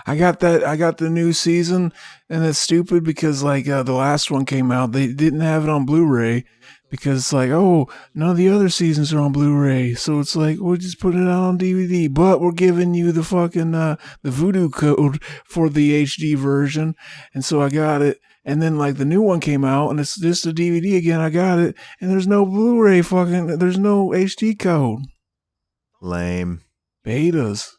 I got the new season, and it's stupid because the last one came out, they didn't have it on Blu-ray because it's like, oh, none of the other seasons are on Blu-ray, so it's like we'll just put it out on DVD, but we're giving you the fucking the voodoo code for the HD version, and so I got it, and then the new one came out, and it's just a DVD again. I got it, and there's no Blu-ray there's no HD code. Lame. Betas.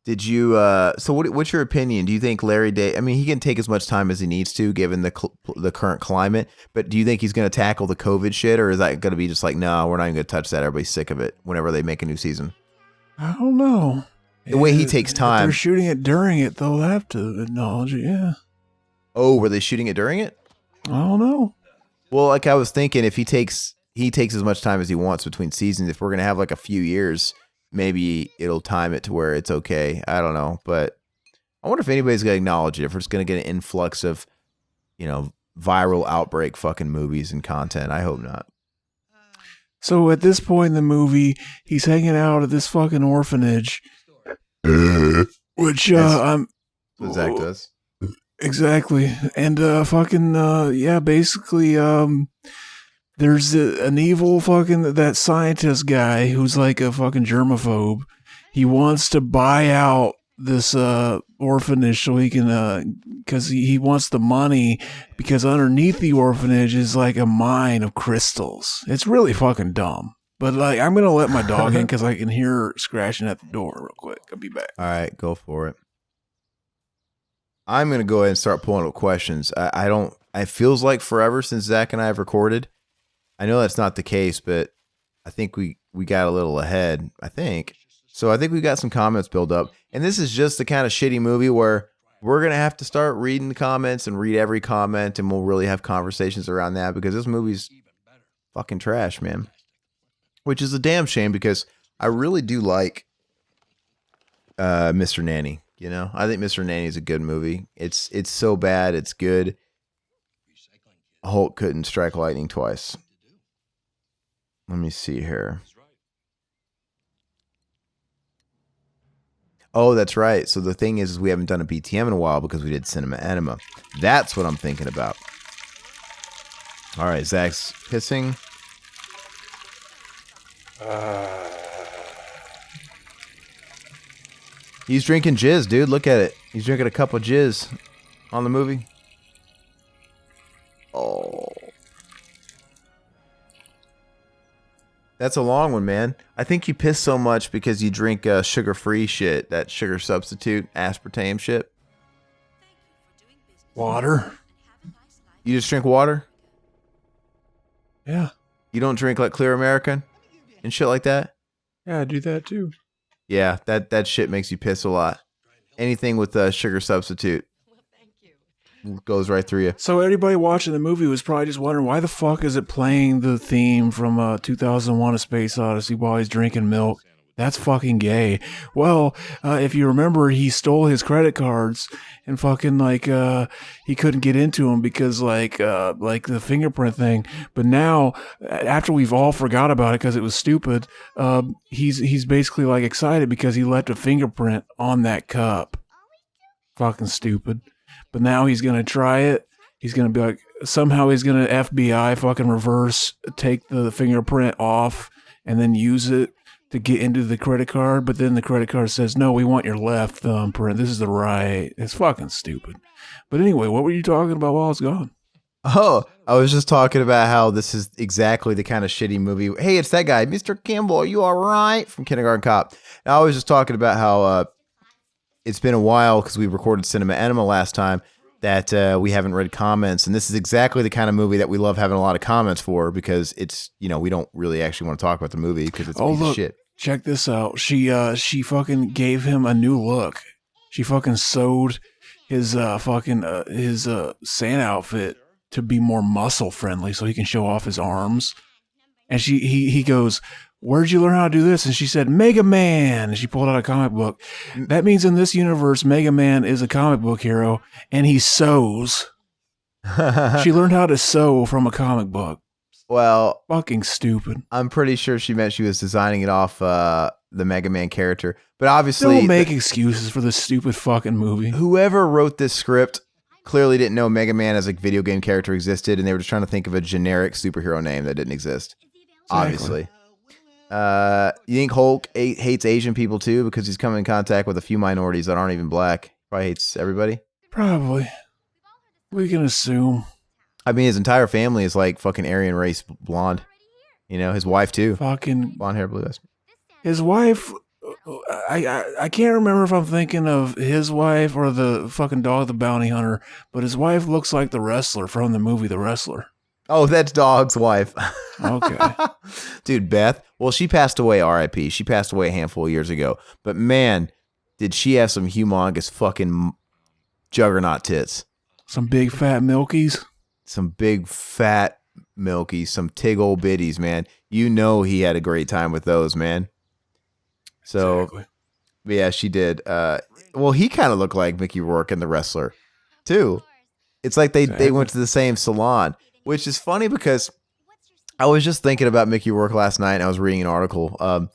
Did you, so what's your opinion? Do you think Larry David, I mean, he can take as much time as he needs to given the current climate, but do you think he's going to tackle the COVID shit, or is that going to be just no, we're not even going to touch that, everybody's sick of it whenever they make a new season? I don't know. The way he takes time. If they're shooting it during it, they'll have to acknowledge it, yeah. Oh, were they shooting it during it? I don't know. Well, I was thinking if he takes as much time as he wants between seasons, if we're going to have a few years, maybe it'll time it to where it's okay. I don't know, but I wonder if anybody's going to acknowledge it, if it's going to get an influx of, viral outbreak fucking movies and content. I hope not. So at this point in the movie, he's hanging out at this fucking orphanage, which what Zach does. Exactly. And basically there's an evil that scientist guy who's a fucking germaphobe. He wants to buy out this orphanage so he can, because he wants the money, because underneath the orphanage is a mine of crystals. It's really fucking dumb. But I'm going to let my dog in because I can hear her scratching at the door real quick. I'll be back. All right, go for it. I'm going to go ahead and start pulling up questions. It feels like forever since Zach and I have recorded. I know that's not the case, but I think we got a little ahead, I think. So I think we got some comments built up. And this is just the kind of shitty movie where we're going to have to start reading the comments and read every comment, and we'll really have conversations around that because this movie's fucking trash, man. Which is a damn shame because I really do like Mr. Nanny. I think Mr. Nanny is a good movie. It's so bad, it's good. Hulk couldn't strike lightning twice. Let me see here. Oh, that's right. So the thing is we haven't done a BTM in a while because we did Cinema Enema. That's what I'm thinking about. All right, Zach's pissing. He's drinking jizz, dude. Look at it. He's drinking a cup of jizz on the movie. Oh. That's a long one, man. I think you piss so much because you drink sugar-free shit, that sugar substitute, aspartame shit. Water. You just drink water? Yeah. You don't drink Clear American? and shit like that. Yeah, I do that too. Yeah, that shit makes you piss a lot. Anything with a sugar substitute goes right through you. So anybody watching the movie was probably just wondering why the fuck is it playing the theme from 2001: A Space Odyssey while he's drinking milk? That's fucking gay. Well, if you remember, he stole his credit cards and fucking he couldn't get into them because like the fingerprint thing. But now, after we've all forgot about it because it was stupid, he's basically like excited because he left a fingerprint on that cup. Fucking stupid. But now he's gonna try it. He's gonna be like, somehow he's gonna FBI fucking reverse take the fingerprint off and then use it to get into the credit card, but then the credit card says, no, we want your left thumbprint. This is the right. It's fucking stupid. But anyway, what were you talking about while I was gone? Oh, I was just talking about how this is exactly the kind of shitty movie. Hey, it's that guy, Mr. Kimball. Are you all right? From Kindergarten Cop. And I was just talking about how it's been a while because we recorded Cinema Enema last time that we haven't read comments. And this is exactly the kind of movie that we love having a lot of comments for because it's, we don't really actually want to talk about the movie because it's a piece of shit. Check this out. She fucking gave him a new look. She fucking sewed his Santa outfit to be more muscle friendly so he can show off his arms. And he goes, where'd you learn how to do this? And she said, Mega Man. And she pulled out a comic book. That means in this universe, Mega Man is a comic book hero and he sews. She learned how to sew from a comic book. Well, fucking stupid. I'm pretty sure she meant she was designing it off the Mega Man character. But obviously, don't make excuses for this stupid fucking movie. Whoever wrote this script clearly didn't know Mega Man as a video game character existed, and they were just trying to think of a generic superhero name that didn't exist. Exactly. Obviously. You think Hulk hates Asian people too because he's come in contact with a few minorities that aren't even black? Probably hates everybody. Probably. We can assume. I mean, his entire family is like fucking Aryan race blonde. His wife too. Fucking blonde hair, blue eyes. His wife. I can't remember if I'm thinking of his wife or the fucking Dog the Bounty Hunter, but his wife looks like the wrestler from the movie The Wrestler. Oh, that's Dog's wife. Okay. Dude, Beth. Well, she passed away, R.I.P. She passed away a handful of years ago. But man, did she have some humongous fucking juggernaut tits. Some big fat milkies. Some big fat milkies. Some tig old bitties, man. He had a great time with those, man. So, exactly. Yeah, she did. Well, he kind of looked like Mickey Rourke in The Wrestler, too. It's like they went to the same salon. Which is funny because I was just thinking about Mickey Rourke last night and I was reading an article. I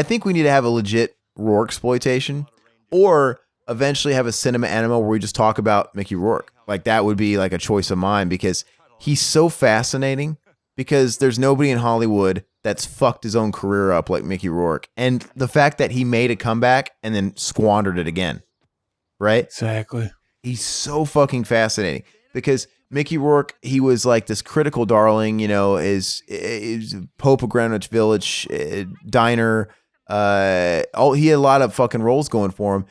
think we need to have a legit Rourke exploitation or eventually have a Cinema Enema where we just talk about Mickey Rourke. Like that would be like a choice of mine because he's so fascinating because there's nobody in Hollywood that's fucked his own career up like Mickey Rourke. And the fact that he made a comeback and then squandered it again. Right? Exactly. He's so fucking fascinating because Mickey Rourke, he was like this critical darling, is Pope of Greenwich Village, diner. He had a lot of fucking roles going for him.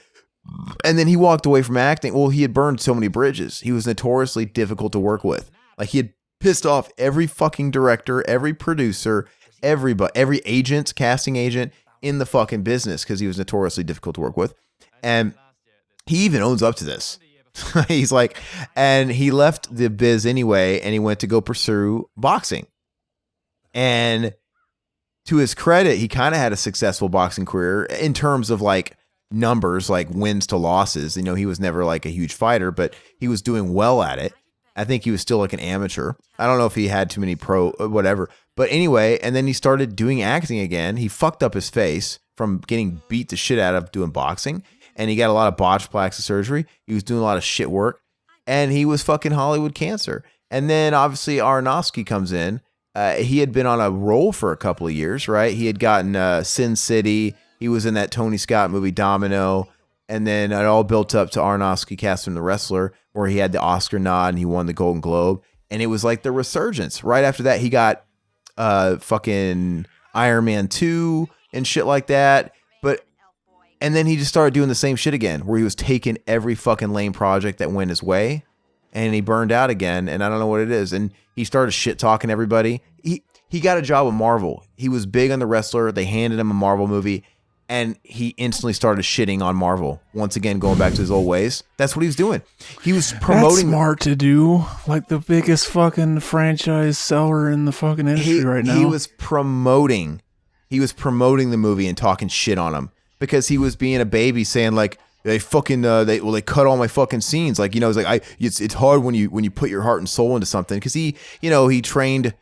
And then he walked away from acting. Well, he had burned so many bridges. He was notoriously difficult to work with. Like he had pissed off every fucking director, every producer, everybody, every agent, casting agent in the fucking business because he was notoriously difficult to work with. And he even owns up to this. He's like, and he left the biz anyway, and he went to go pursue boxing. And to his credit, he kind of had a successful boxing career in terms of like numbers, like wins to losses. He was never like a huge fighter, but he was doing well at it. I think he was still like an amateur. I don't know if he had too many pro, whatever. But anyway, and then he started doing acting again. He fucked up his face from getting beat the shit out of doing boxing. And he got a lot of botched plastic surgery. He was doing a lot of shit work. And he was fucking Hollywood cancer. And then obviously Aronofsky comes in. He had been on a roll for a couple of years, right? He had gotten Sin City. He was in that Tony Scott movie Domino. And then it all built up to Aronofsky casting The Wrestler, where he had the Oscar nod and he won the Golden Globe. And it was like the resurgence. Right after that, he got fucking Iron Man 2 and shit like that. And then he just started doing the same shit again, where he was taking every fucking lame project that went his way, and he burned out again, and I don't know what it is. And he started shit talking everybody. He got a job with Marvel. He was big on The Wrestler. They handed him a Marvel movie, and he instantly started shitting on Marvel. Once again, going back to his old ways. That's what he was doing. He was promoting. That's smart to do. Like the biggest fucking franchise seller in the fucking industry right now. He was promoting the movie and talking shit on him because he was being a baby, saying like, they fucking they cut all my fucking scenes. Like, it's like it's hard when you put your heart and soul into something, because he trained.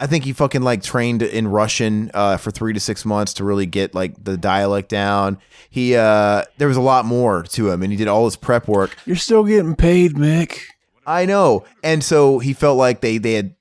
I think he fucking like trained in Russian for 3 to 6 months to really get like the dialect down. He there was a lot more to him, and he did all his prep work. You're still getting paid, Mick. I know, and so he felt like they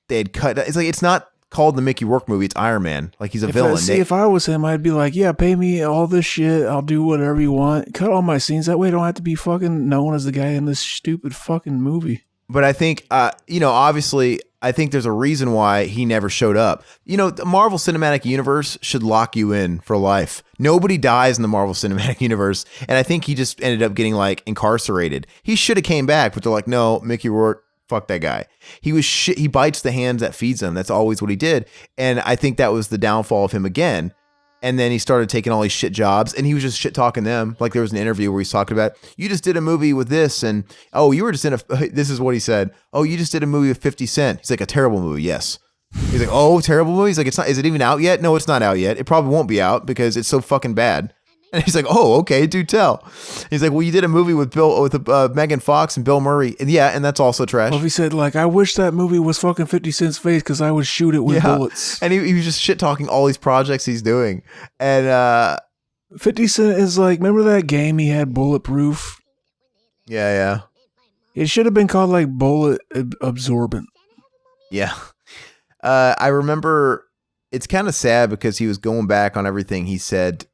had cut. It's like, it's not called the Mickey Rourke movie. It's Iron Man. Like, he's a villain. If I was him, I'd be like, yeah, pay me all this shit. I'll do whatever you want. Cut all my scenes. That way I don't have to be fucking known as the guy in this stupid fucking movie. But I think, obviously, I think there's a reason why he never showed up. The Marvel Cinematic Universe should lock you in for life. Nobody dies in the Marvel Cinematic Universe. And I think he just ended up getting like incarcerated. He should have came back, but they're like, no, Mickey Rourke, fuck that guy. He was shit. He bites the hand that feeds him. That's always what he did. And I think that was the downfall of him again. And then he started taking all these shit jobs, and he was just shit talking them. Like, there was an interview where he's talking about, you just did a movie with this, and you were just in this is what he said. Oh, you just did a movie with 50 Cent. He's like, a terrible movie. Yes. He's like, oh, terrible movie. He's like, it's not. Is it even out yet? No, it's not out yet. It probably won't be out because it's so fucking bad. And he's like, oh, okay, do tell. He's like, well, you did a movie with Megan Fox and Bill Murray. And yeah, and that's also trash. Well, he said, like, I wish that movie was fucking 50 Cent's face because I would shoot it with bullets. And he was just shit talking all these projects he's doing. And 50 Cent is like, remember that game he had, Bulletproof? Yeah. It should have been called like Bullet Absorbent. Yeah. I remember, it's kind of sad because he was going back on everything he said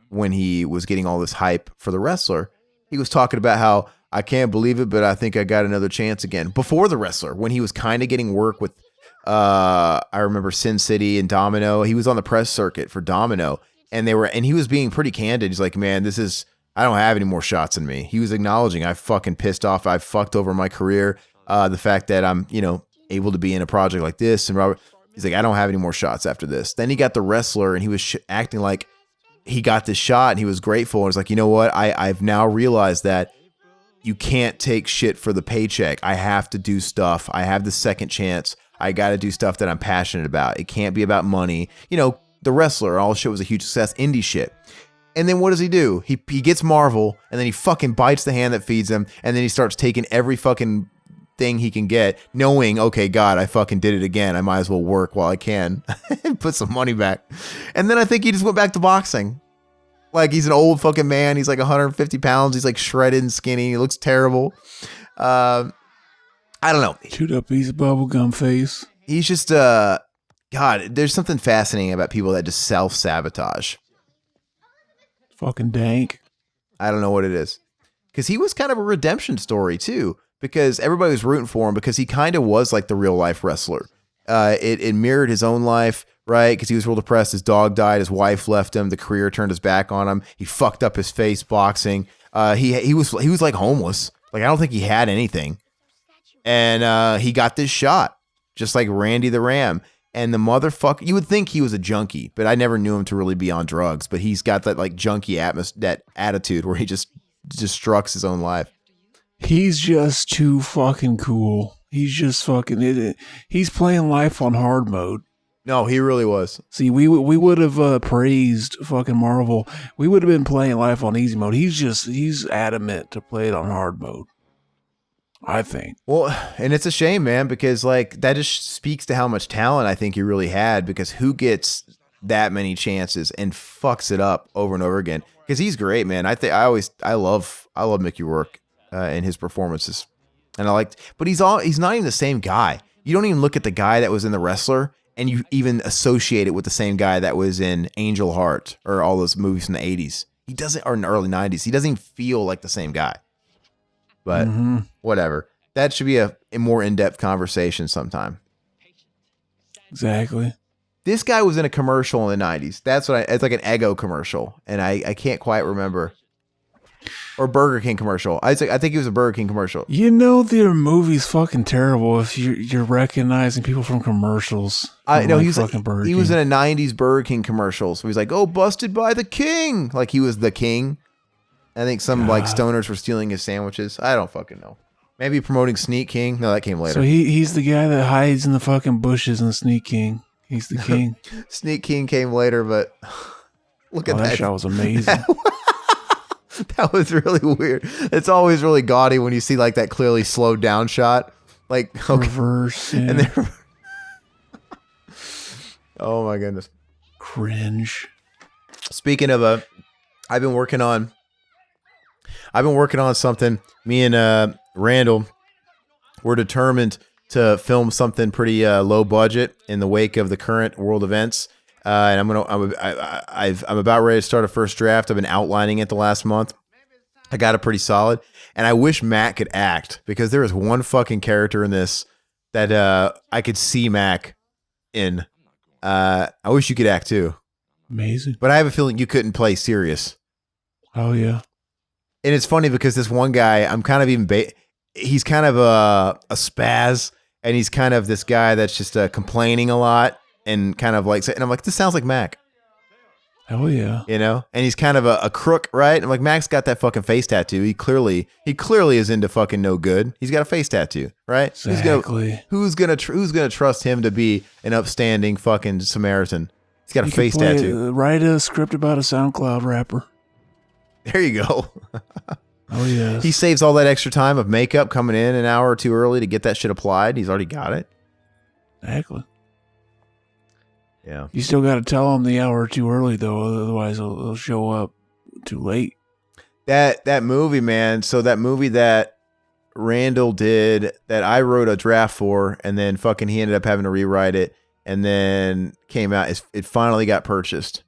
when he was getting all this hype for The Wrestler. He was talking about how, I can't believe it, but I think I got another chance again. Before The Wrestler, when he was kind of getting work with, I remember Sin City and Domino. He was on the press circuit for Domino, and he was being pretty candid. He's like, man, I don't have any more shots in me. He was acknowledging, I fucking pissed off. I fucked over my career. The fact that I'm, able to be in a project like this. And Robert, he's like, I don't have any more shots after this. Then he got The Wrestler, and he was acting like he got this shot, and he was grateful. And it's like, you know what? I've now realized that you can't take shit for the paycheck. I have to do stuff. I have the second chance. I got to do stuff that I'm passionate about. It can't be about money. The Wrestler, all shit was a huge success, indie shit. And then what does he do? He gets Marvel, and then he fucking bites the hand that feeds him, and then he starts taking every fucking thing he can get, knowing, okay, God, I fucking did it again. I might as well work while I can and put some money back. And then I think he just went back to boxing. Like, he's an old fucking man. He's like 150 pounds. He's like shredded and skinny. He looks terrible. I don't know. Chewed up piece of bubblegum face. He's just, God, there's something fascinating about people that just self-sabotage. Fucking dank. I don't know what it is. Because he was kind of a redemption story, too. Because everybody was rooting for him because he kind of was like the real life wrestler. It mirrored his own life, right? Because he was real depressed. His dog died. His wife left him. The career turned his back on him. He fucked up his face boxing. He was like homeless. Like, I don't think he had anything. And he got this shot, just like Randy the Ram. And the motherfucker, you would think he was a junkie, but I never knew him to really be on drugs. But he's got that like junkie that attitude where he just destructs his own life. He's just too fucking cool. He's just fucking. He's playing life on hard mode. No, he really was. See, we would have praised fucking Marvel. We would have been playing life on easy mode. He's adamant to play it on hard mode, I think. Well, and it's a shame, man, because like that just speaks to how much talent I think he really had. Because who gets that many chances and fucks it up over and over again? Because he's great, man. I love Mickey Rourke. In his performances, and but he's not even the same guy. You don't even look at the guy that was in The Wrestler, and you even associate it with the same guy that was in Angel Heart or all those movies from the 80s. He doesn't, or in the early 90s. He doesn't even feel like the same guy. But whatever. That should be a more in-depth conversation sometime. Exactly. This guy was in a commercial in the 90s. It's like an Eggo commercial, and I can't quite remember. or Burger King commercial. I think it was a Burger King commercial. You know, their movie's fucking terrible if you're recognizing people from commercials. I know like he was fucking Burger he was King. in a '90s Burger King commercial. So he's like, "Oh, busted by the king!" Like he was the king. I think some like stoners were stealing his sandwiches. I don't fucking know. Maybe promoting Sneak King. No, that came later. So he's the guy that hides in the fucking bushes in Sneak King. He's the king. Sneak King came later, but look at That shot was amazing. That was really weird. It's always really gaudy when you see like that clearly slowed down shot. Like okay. Reverse. Yeah. And then oh my goodness. Cringe. Speaking of I've been working on something. Me and Randall were determined to film something pretty low budget in the wake of the current world events. And I'm about ready to start a first draft. I've been outlining it the last month. I got it pretty solid, and I wish Matt could act because there is one fucking character in this that I could see Mac in. I wish you could act too. Amazing. But I have a feeling you couldn't play serious. Oh yeah. And it's funny because this one guy, I'm kind of he's kind of a spaz, and he's kind of this guy that's just complaining a lot and kind of like, and I'm like, this sounds like Mac. Hell yeah. You know, and he's kind of a crook, right? I'm like, Mac's got that fucking face tattoo. He clearly is into fucking no good. He's got a face tattoo, right? Exactly. Who's gonna trust him to be an upstanding fucking Samaritan? He's got a face tattoo. Write a script about a SoundCloud rapper. There you go. Oh yeah. He saves all that extra time of makeup coming in an hour or two early to get that shit applied. He's already got it. Exactly. Yeah. You still got to tell him the hour or two early though, otherwise he'll show up too late. That movie, man. So that movie that Randall did, that I wrote a draft for, and then fucking he ended up having to rewrite it, and then came out. It finally got purchased.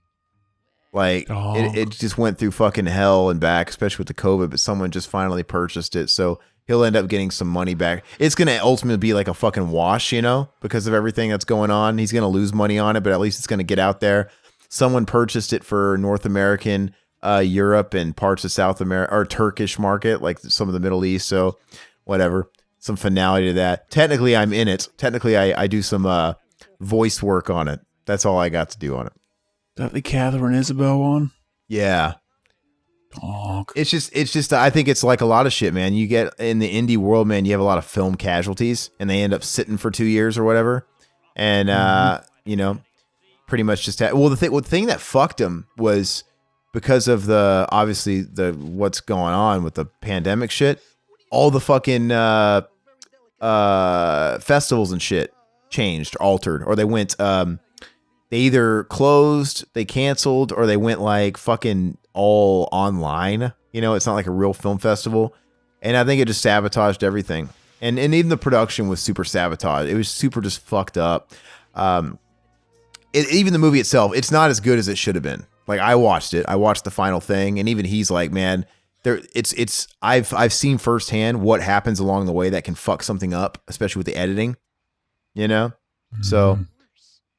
Like it just went through fucking hell and back, especially with the COVID. But someone just finally purchased it, so he'll end up getting some money back. It's gonna ultimately be like a fucking wash, you know, because of everything that's going on. He's gonna lose money on it, but at least it's gonna get out there. Someone purchased it for North American, Europe, and parts of South America or Turkish market, like some of the Middle East. So whatever, some finality to that. Technically, I'm in it. Technically, I do some voice work on it. That's all I got to do on it. Is that the Catherine Isabel one? Yeah. Donk. It's just I think it's like a lot of shit, man. You get in the indie world, man, you have a lot of film casualties, and they end up sitting for 2 years or whatever. And you know, pretty much just the thing that fucked them was because of the obviously the what's going on with the pandemic shit. All the fucking festivals and shit changed, altered, or they went they either closed, they canceled, or they went like fucking all online. You know, it's not like a real film festival. And I think it just sabotaged everything. And even the production was super sabotaged. It was super just fucked up. Even the movie itself, it's not as good as it should have been. Like I watched it. I watched the final thing, and even he's like, man, I've seen firsthand what happens along the way that can fuck something up, especially with the editing. You know? So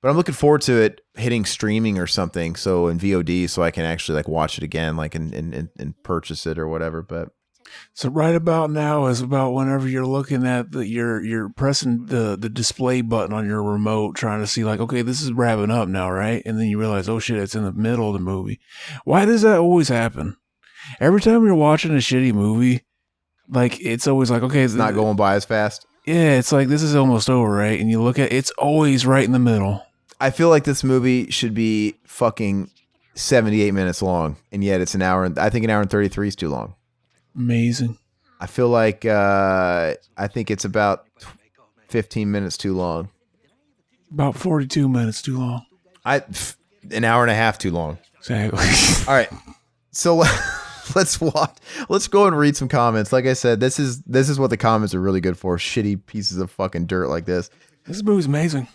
but I'm looking forward to it hitting streaming or something, so in VOD, so I can actually like watch it again, like and purchase it or whatever. But so right about now is about whenever you're looking at you're pressing the display button on your remote, trying to see like, okay, this is wrapping up now, right? And then you realize, oh shit, it's in the middle of the movie. Why does that always happen? Every time you're watching a shitty movie, like it's always like, okay, it's not going by as fast. Yeah, it's like this is almost over, right? And you look at it's always right in the middle. I feel like this movie should be fucking 78 minutes long, and yet it's an hour. I think an hour and 33 is too long. Amazing. I feel like I think it's about 15 minutes too long. About 42 minutes too long. An hour and a half too long. Exactly. All right, so let's watch. Let's go and read some comments. Like I said, this is what the comments are really good for. Shitty pieces of fucking dirt like this. This movie's amazing.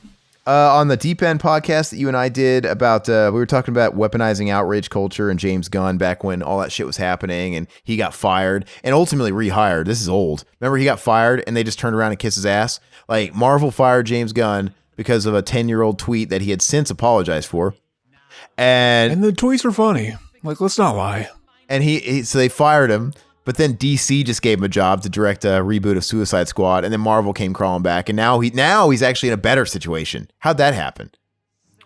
On the Deep End podcast that you and I did about, we were talking about weaponizing outrage culture and James Gunn back when all that shit was happening, and he got fired and ultimately rehired. This is old. Remember, he got fired and they just turned around and kissed his ass. Like Marvel fired James Gunn because of a 10-year-old tweet that he had since apologized for. And the tweets were funny. Like, let's not lie. And so they fired him. But then DC just gave him a job to direct a reboot of Suicide Squad, and then Marvel came crawling back, and now he's actually in a better situation. How'd that happen?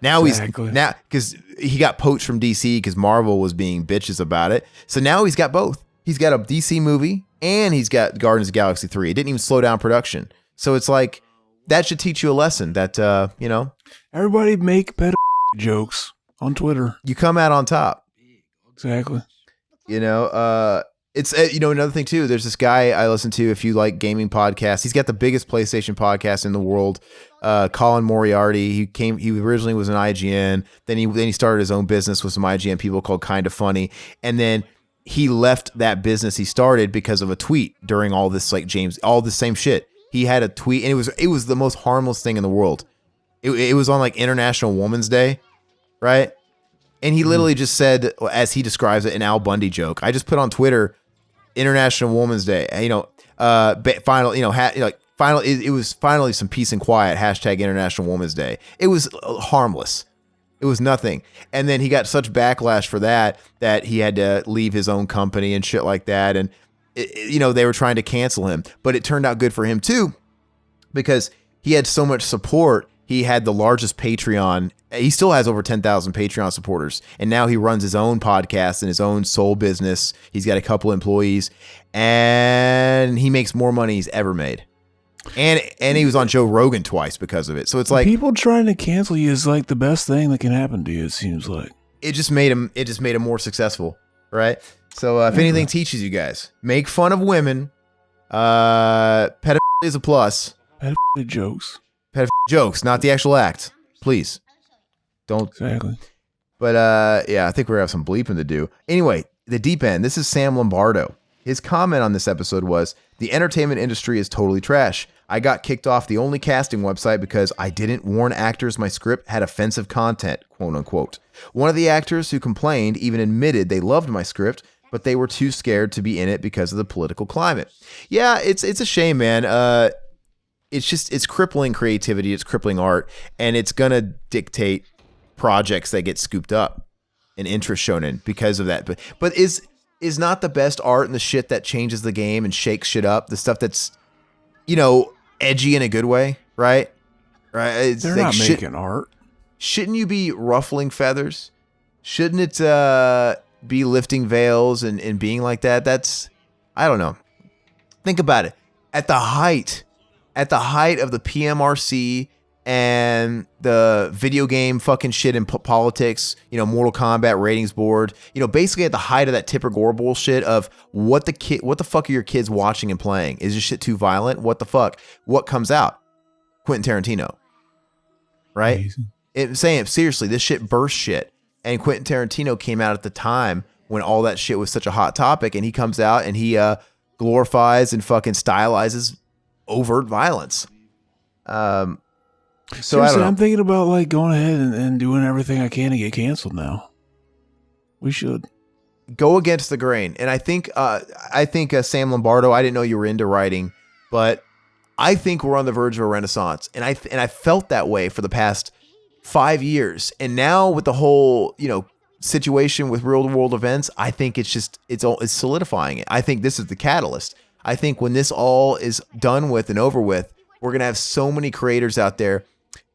Now because he got poached from DC because Marvel was being bitches about it. So now he's got both. He's got a DC movie and he's got Guardians of the Galaxy 3. It didn't even slow down production. So it's like that should teach you a lesson that everybody make better jokes on Twitter. You come out on top. Exactly. It's another thing too. There's this guy I listen to. If you like gaming podcasts, he's got the biggest PlayStation podcast in the world. Colin Moriarty. He originally was an IGN. Then he started his own business with some IGN people called Kind of Funny. And then he left that business he started because of a tweet during all this all the same shit. He had a tweet and it was the most harmless thing in the world. It was on like International Women's Day, right? And he literally just said, as he describes it, an Al Bundy joke. I just put on Twitter, International Women's Day. Finally, it was finally some peace and quiet. # International Women's Day. It was harmless. It was nothing. And then he got such backlash for that he had to leave his own company and shit like that. And they were trying to cancel him, but it turned out good for him too, because he had so much support. He had the largest Patreon. He still has over 10,000 Patreon supporters. And now he runs his own podcast and his own sole business. He's got a couple employees and he makes more money he's ever made. And he was on Joe Rogan twice because of it. So it's like people trying to cancel you is like the best thing that can happen to you. It seems like it just made him more successful. Right. So if anything teaches you guys, make fun of women. Pedophilia is a plus. Pedophilia jokes. Jokes, not the actual act. Please. Don't. Exactly. But I think we're going to have some bleeping to do. Anyway, the deep end. This is Sam Lombardo. His comment on this episode was, the entertainment industry is totally trash. I got kicked off the only casting website because I didn't warn actors my script had offensive content, quote unquote. One of the actors who complained even admitted they loved my script, but they were too scared to be in it because of the political climate. Yeah, it's a shame, man. It's crippling creativity. It's crippling art, and it's going to dictate projects that get scooped up and interest shown in because of that. But is not the best art and the shit that changes the game and shakes shit up, the stuff that's, edgy in a good way, right? Right? They're like not making art. Shouldn't you be ruffling feathers? Shouldn't it be lifting veils and being like that? That's, I don't know. Think about it. At the height of the PMRC and the video game fucking shit in politics, Mortal Kombat ratings board, basically at the height of that Tipper Gore bullshit of what the fuck are your kids watching and playing? Is this shit too violent? What the fuck? What comes out? Quentin Tarantino. Right? Saying seriously, this shit burst shit. And Quentin Tarantino came out at the time when all that shit was such a hot topic, and he comes out and he glorifies and fucking stylizes overt violence. So seriously, I don't know. I'm thinking about like going ahead and doing everything I can to get canceled now. We should go against the grain. And I think Sam Lombardo, I didn't know you were into writing, but I think we're on the verge of a renaissance. And I felt that way for the past 5 years. And now with the whole, situation with real world events, I think it's solidifying it. I think this is the catalyst. I think when this all is done with and over with, we're going to have so many creators out there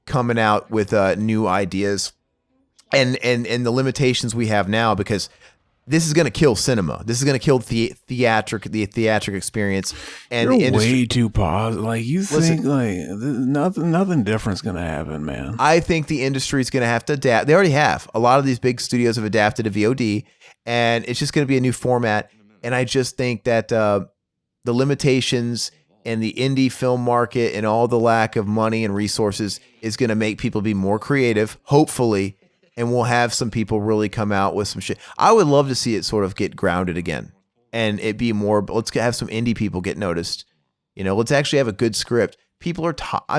coming out with new ideas and the limitations we have now, because this is going to kill cinema. This is going to kill the theatric experience. And you're the industry. Way too positive. Like you think like nothing different's going to happen, man. I think the industry is going to have to adapt. They already have. A lot of these big studios have adapted to VOD, and it's just going to be a new format. And I just think that the limitations and the indie film market and all the lack of money and resources is going to make people be more creative, hopefully, and we'll have some people really come out with some shit. I would love to see it sort of get grounded again and it be more, let's have some indie people get noticed. Let's actually have a good script. People are,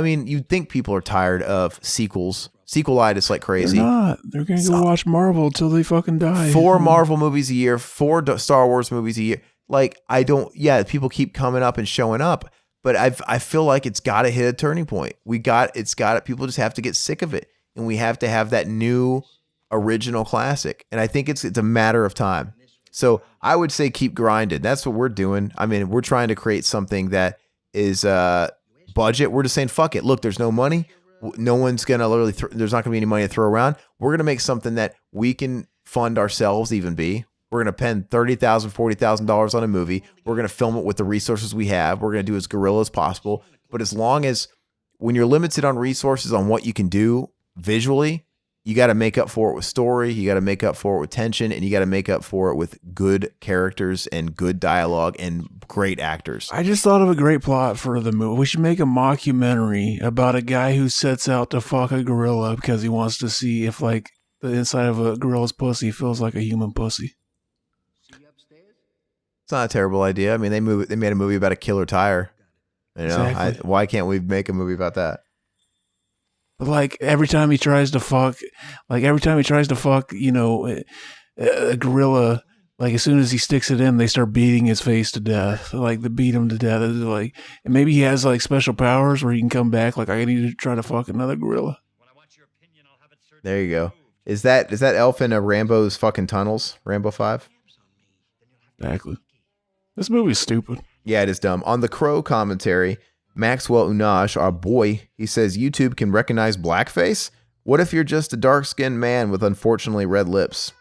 you'd think people are tired of sequelitis like crazy. They're not. They're going to go watch Marvel until they fucking die. 4 Marvel movies a year, 4 Star Wars movies a year. People keep coming up and showing up, but I feel like it's got to hit a turning point. People just have to get sick of it, and we have to have that new original classic. And I think it's a matter of time. So I would say keep grinding. That's what we're doing. I mean, we're trying to create something that is budget. We're just saying, fuck it. Look, there's no money. No one's going to literally, there's not going to be any money to throw around. We're going to make something that we can fund ourselves even be. We're going to spend $30,000, $40,000 on a movie. We're going to film it with the resources we have. We're going to do as guerrilla as possible. But as long as when you're limited on resources on what you can do visually, you got to make up for it with story. You got to make up for it with tension, and you got to make up for it with good characters and good dialogue and great actors. I just thought of a great plot for the movie. We should make a mockumentary about a guy who sets out to fuck a gorilla because he wants to see if like the inside of a gorilla's pussy feels like a human pussy. It's not a terrible idea. I mean, they made a movie about a killer tire. You know, Exactly. why can't we make a movie about that? But like every time he tries to fuck, you know, a gorilla, like as soon as he sticks it in, they start beating his face to death. Like they beat him to death. It's like, and maybe he has like special powers where he can come back. Like I need to try to fuck another gorilla. There you go. Is that Elf in a Rambo's fucking tunnels? Rambo 5? Exactly. This movie's stupid. Yeah, it is dumb. On the Crow commentary, Maxwell Unash, our boy, he says YouTube can recognize blackface. What if you're just a dark-skinned man with unfortunately red lips?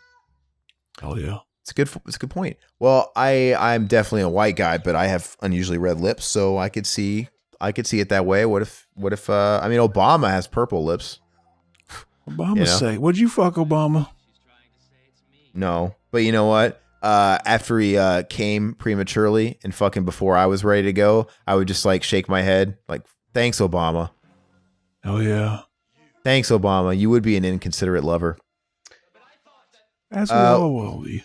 Hell yeah. It's a good point. Well, I'm definitely a white guy, but I have unusually red lips, so I could see it that way. What if I mean Obama has purple lips? Obama say, would you fuck Obama? No, but you know what? After he came prematurely and fucking before I was ready to go, I would just like shake my head like, thanks, Obama. Oh yeah. Thanks, Obama. You would be an inconsiderate lover. As we all will be.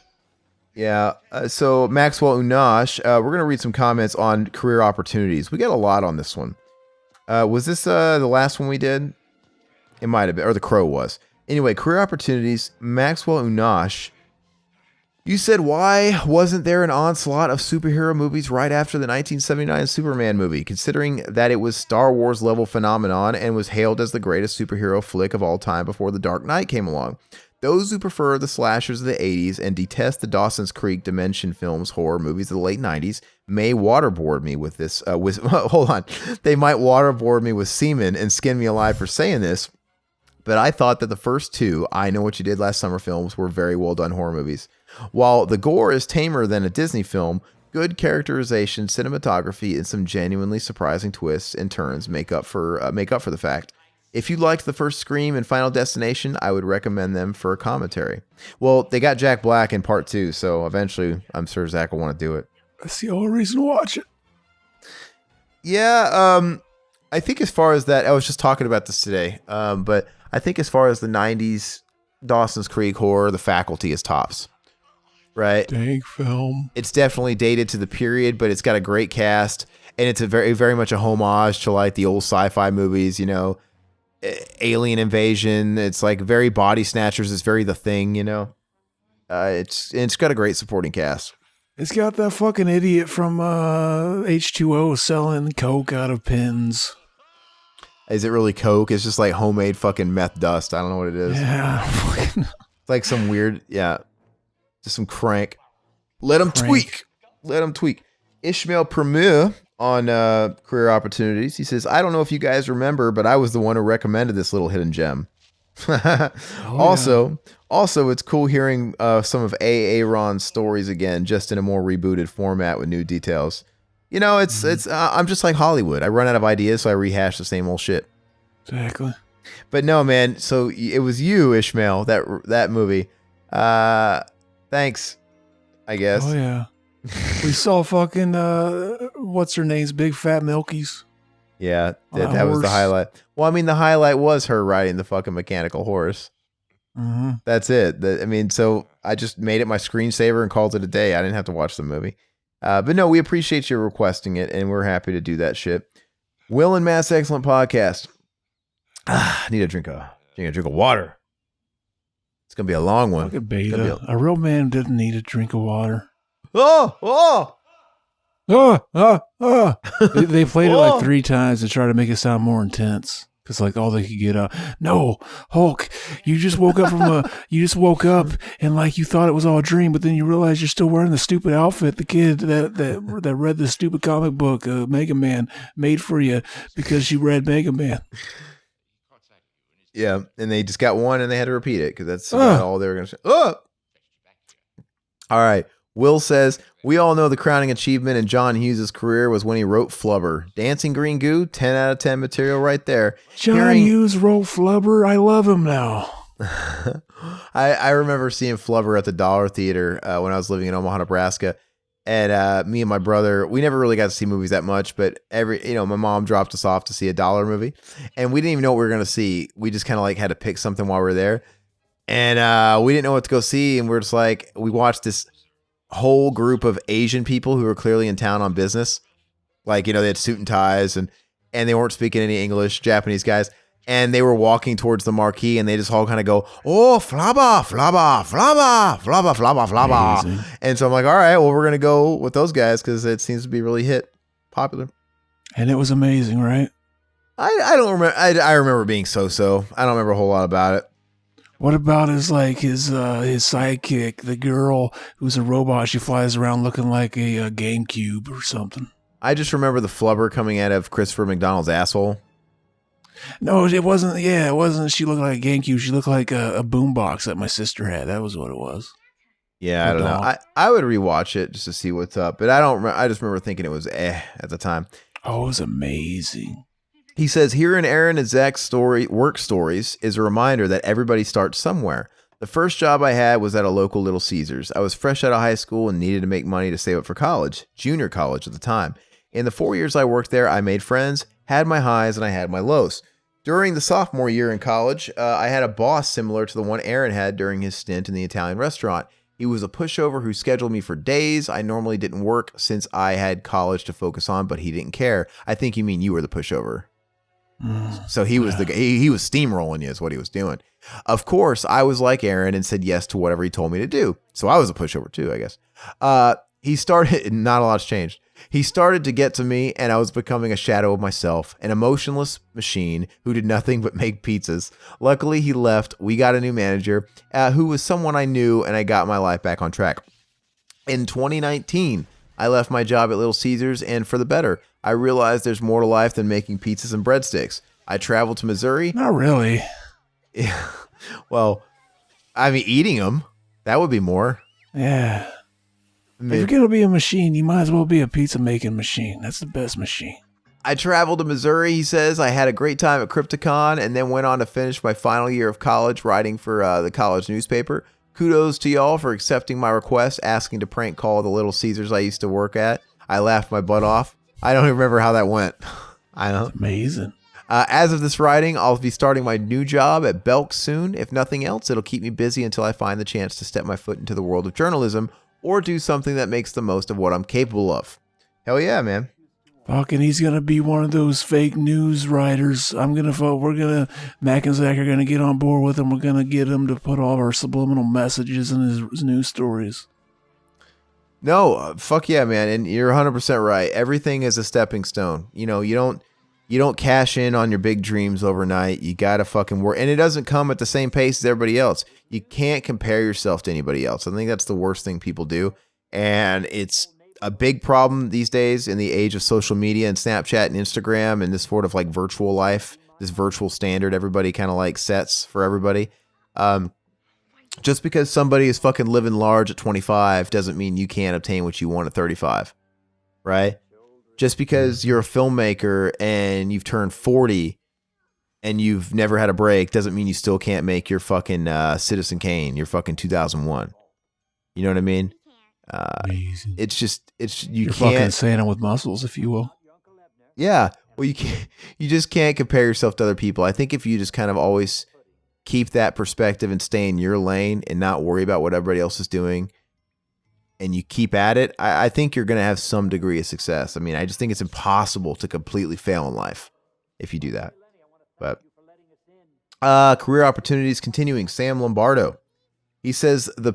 Yeah. So Maxwell Unash, we're going to read some comments on career opportunities. We got a lot on this one. Was this the last one we did? It might have been, or the Crow was. Anyway, career opportunities. Maxwell Unash. You said, why wasn't there an onslaught of superhero movies right after the 1979 Superman movie, considering that it was Star Wars level phenomenon and was hailed as the greatest superhero flick of all time before The Dark Knight came along? Those who prefer the slashers of the 80s and detest the Dawson's Creek Dimension films horror movies of the late 90s may waterboard me with this. Hold on. They might waterboard me with semen and skin me alive for saying this, but I thought that the first two I Know What You Did Last Summer films were very well done horror movies. While the gore is tamer than a Disney film, good characterization, cinematography, and some genuinely surprising twists and turns make up for the fact. If you liked the first Scream and Final Destination, I would recommend them for a commentary. Well, they got Jack Black in part 2, so eventually I'm sure Zach will want to do it. That's the only reason to watch it. Yeah, I think as far as that, I was just talking about this today, but I think as far as the 90s Dawson's Creek horror, The Faculty is tops. Right. Dank film. It's definitely dated to the period, but it's got a great cast, and it's a very, very much a homage to like the old sci-fi movies, you know, alien invasion. It's like very Body Snatchers. It's very The Thing, you know. It's got a great supporting cast. It's got that fucking idiot from H2O selling coke out of pins. Is it really coke? It's just like homemade fucking meth dust. I don't know what it is. Yeah. It's like some weird, just some crank. Let them tweak. Let them tweak. Ishmael Premier on career opportunities. He says, I don't know if you guys remember, but I was the one who recommended this little hidden gem. Also, it's cool hearing some of Aaron's stories again, just in a more rebooted format with new details. You know, it's I'm just like Hollywood. I run out of ideas, so I rehash the same old shit. Exactly. But no, man. So it was you, Ishmael, that movie. Thanks, I guess. Oh yeah. We saw fucking what's her name's Big Fat Milkies. Yeah, that was the highlight. Well, I mean, the highlight was her riding the fucking mechanical horse. Mm-hmm. That's it. So I just made it my screensaver and called it a day. I didn't have to watch the movie. But no, we appreciate you requesting it, and we're happy to do that shit. Will and Mass, excellent podcast. I need a drink of water. It's gonna be a long one. Look at Beta. A real man didn't need a drink of water. Oh! They played it like 3 times to try to make it sound more intense. Because like all they could get out. No, Hulk, you just woke up and like you thought it was all a dream, but then you realize you're still wearing the stupid outfit the kid that read the stupid comic book Mega Man made for you because you read Mega Man. Yeah, and they just got one and they had to repeat it because that's about all they were going to say. Oh! All right. Will says, we all know the crowning achievement in John Hughes' career was when he wrote Flubber. Dancing Green Goo, 10 out of 10 material right there. John Hughes wrote Flubber. I love him now. I remember seeing Flubber at the Dollar Theater when I was living in Omaha, Nebraska. And me and my brother, we never really got to see movies that much, but my mom dropped us off to see a dollar movie. And we didn't even know what we were going to see. We just kind of like had to pick something while we were there. And we didn't know what to go see. And we're just like, we watched this whole group of Asian people who were clearly in town on business. Like, they had suit and ties and they weren't speaking any English, Japanese guys. And they were walking towards the marquee and they just all kind of go, oh, flabba, flabba, flabba, flabba, flabba, flabba. Amazing. And so I'm like, all right, well, we're going to go with those guys because it seems to be really popular. And it was amazing, right? I don't remember. I remember being so-so. I don't remember a whole lot about it. What about his sidekick, the girl who's a robot? She flies around looking like a GameCube or something. I just remember the flubber coming out of Christopher McDonald's asshole. No, it wasn't. Yeah, it wasn't. She looked like a GameCube. She looked like a boombox that my sister had. That was what it was. Yeah, I don't know. I would rewatch it just to see what's up, but I don't. I just remember thinking it was at the time. Oh, it was amazing. He says, hearing Aaron and Zach's work stories is a reminder that everybody starts somewhere. The first job I had was at a local Little Caesars. I was fresh out of high school and needed to make money to save up for college, junior college at the time. In the 4 years I worked there, I made friends, had my highs, and I had my lows. During the sophomore year in college, I had a boss similar to the one Aaron had during his stint in the Italian restaurant. He was a pushover who scheduled me for days. I normally didn't work since I had college to focus on, but he didn't care. I think you mean you were the pushover. So he was he was steamrolling you is what he was doing. Of course, I was like Aaron and said yes to whatever he told me to do. So I was a pushover too, I guess. He started, not a lot's changed. He started to get to me and I was becoming a shadow of myself, an emotionless machine who did nothing but make pizzas. Luckily, he left. We got a new manager who was someone I knew and I got my life back on track. In 2019, I left my job at Little Caesars and for the better. I realized there's more to life than making pizzas and breadsticks. I traveled to Missouri. Not really. Yeah. Well, I mean, eating them, that would be more. Yeah. If you're going to be a machine, you might as well be a pizza making machine. That's the best machine. I traveled to Missouri, he says. I had a great time at Crypticon and then went on to finish my final year of college writing for the college newspaper. Kudos to y'all for accepting my request, asking to prank call the Little Caesars I used to work at. I laughed my butt off. I don't even remember how that went. I don't. That's amazing. As of this writing, I'll be starting my new job at Belk soon. If nothing else, it'll keep me busy until I find the chance to step my foot into the world of journalism or do something that makes the most of what I'm capable of. Hell yeah, man. Fucking, he's going to be one of those fake news writers. Mac and Zach are going to get on board with him. We're going to get him to put all our subliminal messages in his news stories. No, fuck yeah, man. And you're 100% right. Everything is a stepping stone. You don't cash in on your big dreams overnight. You got to fucking work. And it doesn't come at the same pace as everybody else. You can't compare yourself to anybody else. I think that's the worst thing people do. And it's a big problem these days in the age of social media and Snapchat and Instagram and this sort of like virtual life, this virtual standard everybody kind of like sets for everybody. Just because somebody is fucking living large at 25 doesn't mean you can't obtain what you want at 35, right? Just because you're a filmmaker and you've turned 40 and you've never had a break doesn't mean you still can't make your fucking Citizen Kane, your fucking 2001. You know what I mean? Amazing. You're fucking Santa with muscles, if you will. Yeah. Well, you just can't compare yourself to other people. I think if you just kind of always keep that perspective and stay in your lane and not worry about what everybody else is doing and you keep at it, I think you're going to have some degree of success. I mean, I just think it's impossible to completely fail in life if you do that. But career opportunities continuing. Sam Lombardo. He says that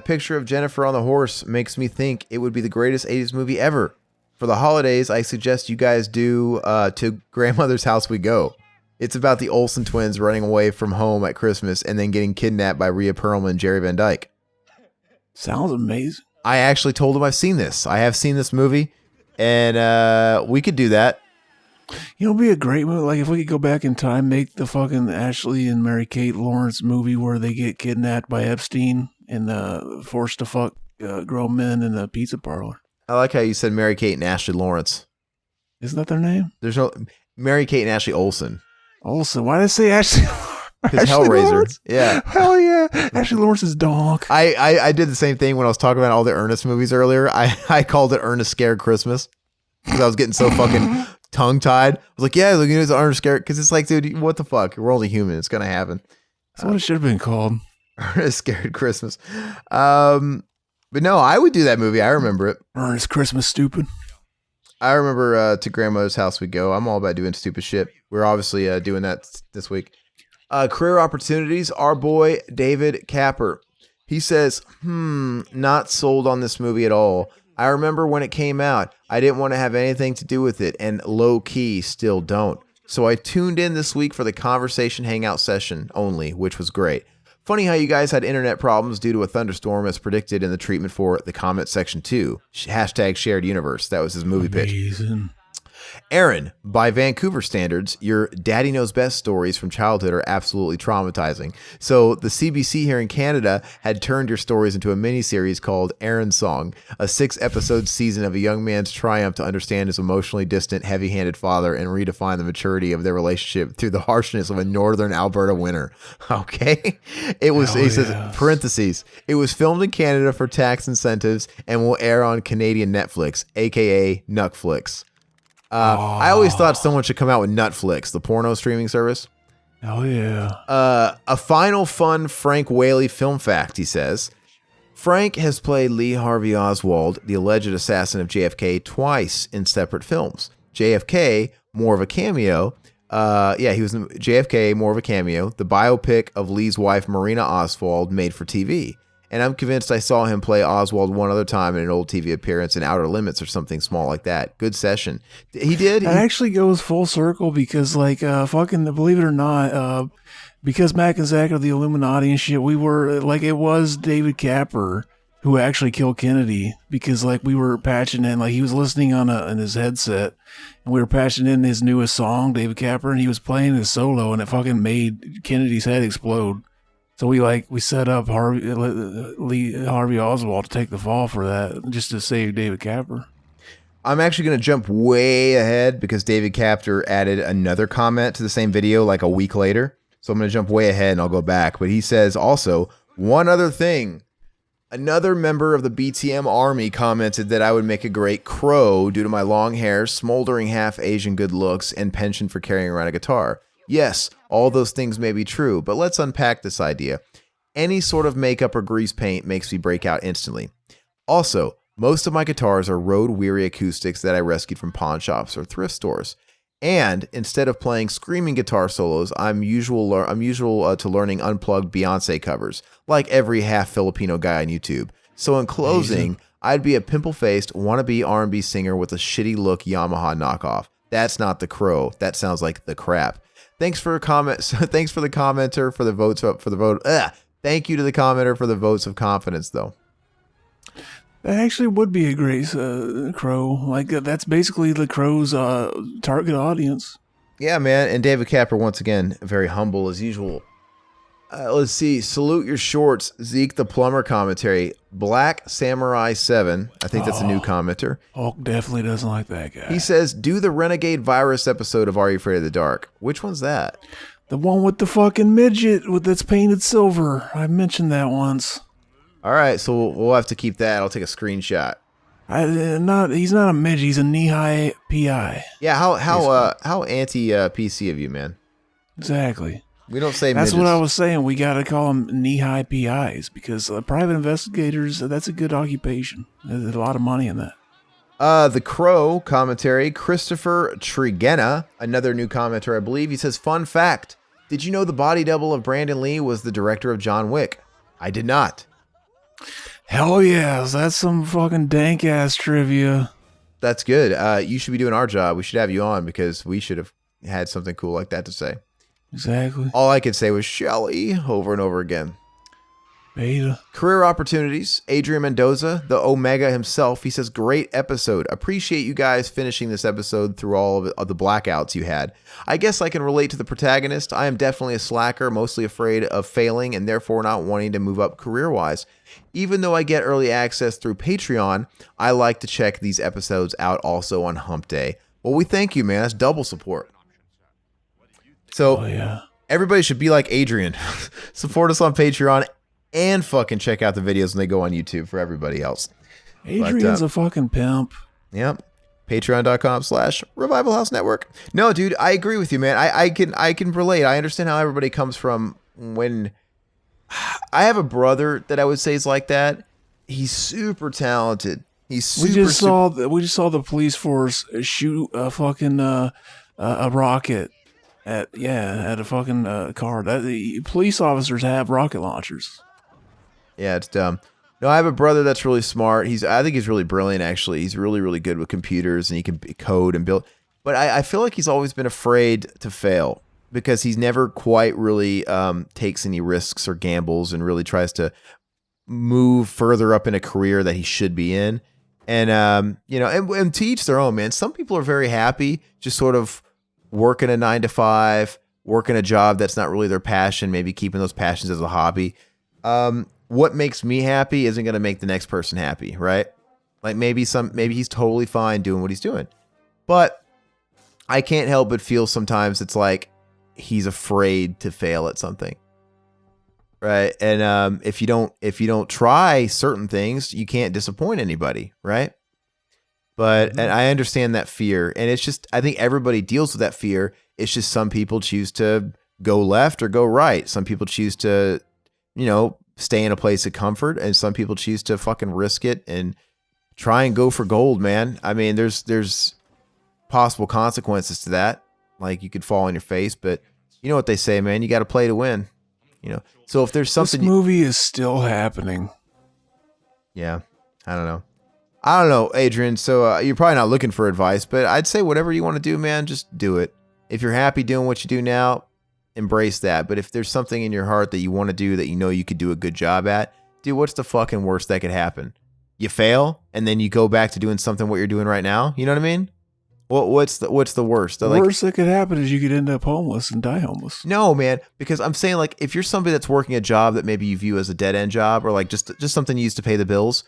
picture of Jennifer on the horse makes me think it would be the greatest 80s movie ever. For the holidays, I suggest you guys do To Grandmother's House We Go. It's about the Olsen twins running away from home at Christmas and then getting kidnapped by Rhea Perlman and Jerry Van Dyke. Sounds amazing. I actually told him I've seen this. I have seen this movie, and we could do that. You know, it'd be a great movie. Like, if we could go back in time, make the fucking Ashley and Mary-Kate Lawrence movie where they get kidnapped by Epstein and forced to fuck grown men in a pizza parlor. I like how you said Mary-Kate and Ashley Lawrence. Isn't that their name? There's no Mary-Kate and Ashley Olsen. Olsen. Why did I say Ashley? Because Hellraiser. Lawrence? Yeah. Hell yeah. Ashley Lawrence is donk. I did the same thing when I was talking about all the Ernest movies earlier. I called it Ernest Scared Christmas because I was getting so fucking tongue-tied. I was like, yeah, look at this Ernest Scared. Because it's like, dude, what the fuck? We're only human. It's going to happen. That's what it should have been called. Ernest Scared Christmas. But no, I would do that movie. I remember it. Ernest Christmas Stupid. I remember to grandmother's house we go. I'm all about doing stupid shit. We're obviously doing that this week. Career opportunities. Our boy David Capper. He says, not sold on this movie at all. I remember when it came out, I didn't want to have anything to do with it, and low key still don't. So I tuned in this week for the conversation hangout session only, which was great. Funny how you guys had internet problems due to a thunderstorm as predicted in the treatment for the comment section 2. Hashtag shared universe. That was his movie pitch. Aaron, by Vancouver standards, your daddy knows best stories from childhood are absolutely traumatizing. So the CBC here in Canada had turned your stories into a miniseries called Aaron's Song, a 6-episode season of a young man's triumph to understand his emotionally distant, heavy-handed father and redefine the maturity of their relationship through the harshness of a northern Alberta winter. Okay? It was, he says, parentheses, it was filmed in Canada for tax incentives and will air on Canadian Netflix, aka Nutflix. I always thought someone should come out with Nutflix, the porno streaming service. Oh, yeah. A final fun Frank Whaley film fact, he says. Frank has played Lee Harvey Oswald, the alleged assassin of JFK, twice in separate films. JFK, more of a cameo. He was in JFK, more of a cameo. The biopic of Lee's wife, Marina Oswald, made for TV. And I'm convinced I saw him play Oswald one other time in an old TV appearance in Outer Limits or something small like that. Good session. He did. It actually goes full circle because, like, believe it or not, because Mac and Zach are the Illuminati and shit, we were, like, it was David Capper who actually killed Kennedy because, like, we were patching in, like, he was listening on his headset and we were patching in his newest song, David Capper, and he was playing his solo and it fucking made Kennedy's head explode. So we set up Lee Harvey Oswald to take the fall for that, just to save David Capper. I'm actually going to jump way ahead because David Capper added another comment to the same video like a week later. So I'm going to jump way ahead and I'll go back. But he says also, one other thing. Another member of the BTM army commented that I would make a great crow due to my long hair, smoldering half Asian good looks, and penchant for carrying around a guitar. Yes, all those things may be true, but let's unpack this idea. Any sort of makeup or grease paint makes me break out instantly. Also, most of my guitars are road-weary acoustics that I rescued from pawn shops or thrift stores. And instead of playing screaming guitar solos, I'm usual to learning unplugged Beyonce covers, like every half Filipino guy on YouTube. So in closing, I'd be a pimple-faced wannabe R&B singer with a shitty look Yamaha knockoff. That's not the crow. That sounds like the crap. Thanks for the commenter for the votes for the vote. Thank you to the commenter for the votes of confidence, though. That actually would be a great crow. Like, that's basically the crow's target audience. Yeah, man. And David Capper, once again, very humble as usual. Let's see. Salute your shorts. Zeke the Plumber commentary. Black Samurai 7. I think that's a new commenter. Hulk definitely doesn't like that guy. He says, do the Renegade Virus episode of Are You Afraid of the Dark? Which one's that? The one with the fucking midget that's painted silver. I mentioned that once. All right, so we'll have to keep that. I'll take a screenshot. He's not a midget. He's a knee-high PI. Yeah, how anti-PC of you, man? Exactly. We don't say That's midgets. what I was saying. We got to call them knee-high PIs because private investigators, that's a good occupation. There's a lot of money in that. The Crow commentary. Christopher Trigena, another new commenter, I believe. He says, fun fact. Did you know the body double of Brandon Lee was the director of John Wick? I did not. Hell yes. That's some fucking dank-ass trivia. That's good. You should be doing our job. We should have you on because we should have had something cool like that to say. Exactly. All I could say was Shelly over and over again. Beta. Career opportunities. Adrian Mendoza, the Omega himself. He says, great episode. Appreciate you guys finishing this episode through all of the blackouts you had. I guess I can relate to the protagonist. I am definitely a slacker, mostly afraid of failing and therefore not wanting to move up career-wise. Even though I get early access through Patreon, I like to check these episodes out also on Hump Day. Well, we thank you, man. That's double support. So everybody should be like Adrian. Support us on Patreon and fucking check out the videos when they go on YouTube for everybody else. Adrian's a fucking pimp. Yep. Patreon.com/Revival House Network. No, dude, I agree with you, man. I can relate. I understand how everybody comes from when I have a brother that I would say is like that. He's super talented. He's super. We just saw the police force shoot a fucking a rocket at a fucking car. The police officers have rocket launchers. Yeah, it's dumb. No, I have a brother that's really smart. I think he's really brilliant, actually. He's really, really good with computers, and he can code and build. But I feel like he's always been afraid to fail because he's never quite really takes any risks or gambles and really tries to move further up in a career that he should be in. And, and to each their own, man. Some people are very happy just sort of working a 9-to-5, working a job that's not really their passion, maybe keeping those passions as a hobby. What makes me happy isn't going to make the next person happy, right? Like maybe he's totally fine doing what he's doing. But I can't help but feel sometimes it's like he's afraid to fail at something. Right? And if you don't try certain things, you can't disappoint anybody, right? But and I understand that fear, and it's just I think everybody deals with that fear. It's just some people choose to go left or go right. Some people choose to, stay in a place of comfort, and some people choose to fucking risk it and try and go for gold, man. I mean, there's possible consequences to that. Like you could fall on your face, but you know what they say, man, you got to play to win. So if there's something, this movie is still happening. Yeah, I don't know, Adrian. So you're probably not looking for advice, but I'd say whatever you want to do, man, just do it. If you're happy doing what you do now, embrace that. But if there's something in your heart that you want to do that you could do a good job at, dude, what's the fucking worst that could happen? You fail and then you go back to doing something what you're doing right now. You know what I mean? What's the worst? The worst that could happen is you could end up homeless and die homeless. No, man, because I'm saying like if you're somebody that's working a job that maybe you view as a dead end job or like just something you use to pay the bills,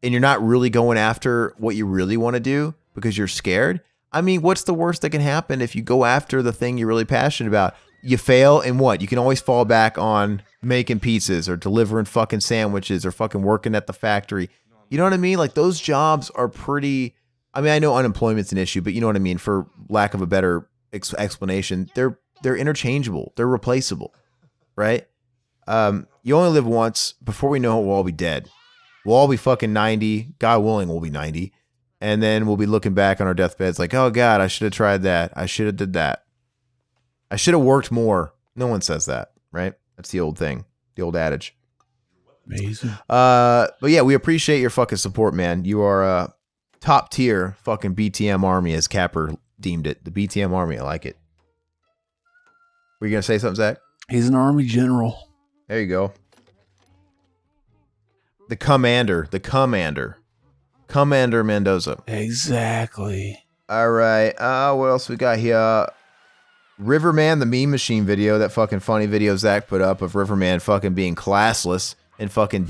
and you're not really going after what you really want to do because you're scared. I mean, what's the worst that can happen if you go after the thing you're really passionate about? You fail, and what? You can always fall back on making pizzas or delivering fucking sandwiches or fucking working at the factory. You know what I mean? Like those jobs are pretty. I mean, I know unemployment's an issue, but you know what I mean? For lack of a better explanation, they're interchangeable. They're replaceable, right? You only live once. Before we know it, we'll all be dead. We'll all be fucking 90. God willing, we'll be 90. And then we'll be looking back on our deathbeds like, oh God, I should have tried that. I should have did that. I should have worked more. No one says that, right? That's the old thing, the old adage. Amazing. But yeah, we appreciate your fucking support, man. You are top tier fucking BTM army, as Capper deemed it. The BTM army, I like it. Were you gonna say something, Zach? He's an army general. There you go. The commander Mendoza. Exactly. All right. What else we got here? Riverman, the meme machine video, that fucking funny video Zach put up of Riverman fucking being classless and fucking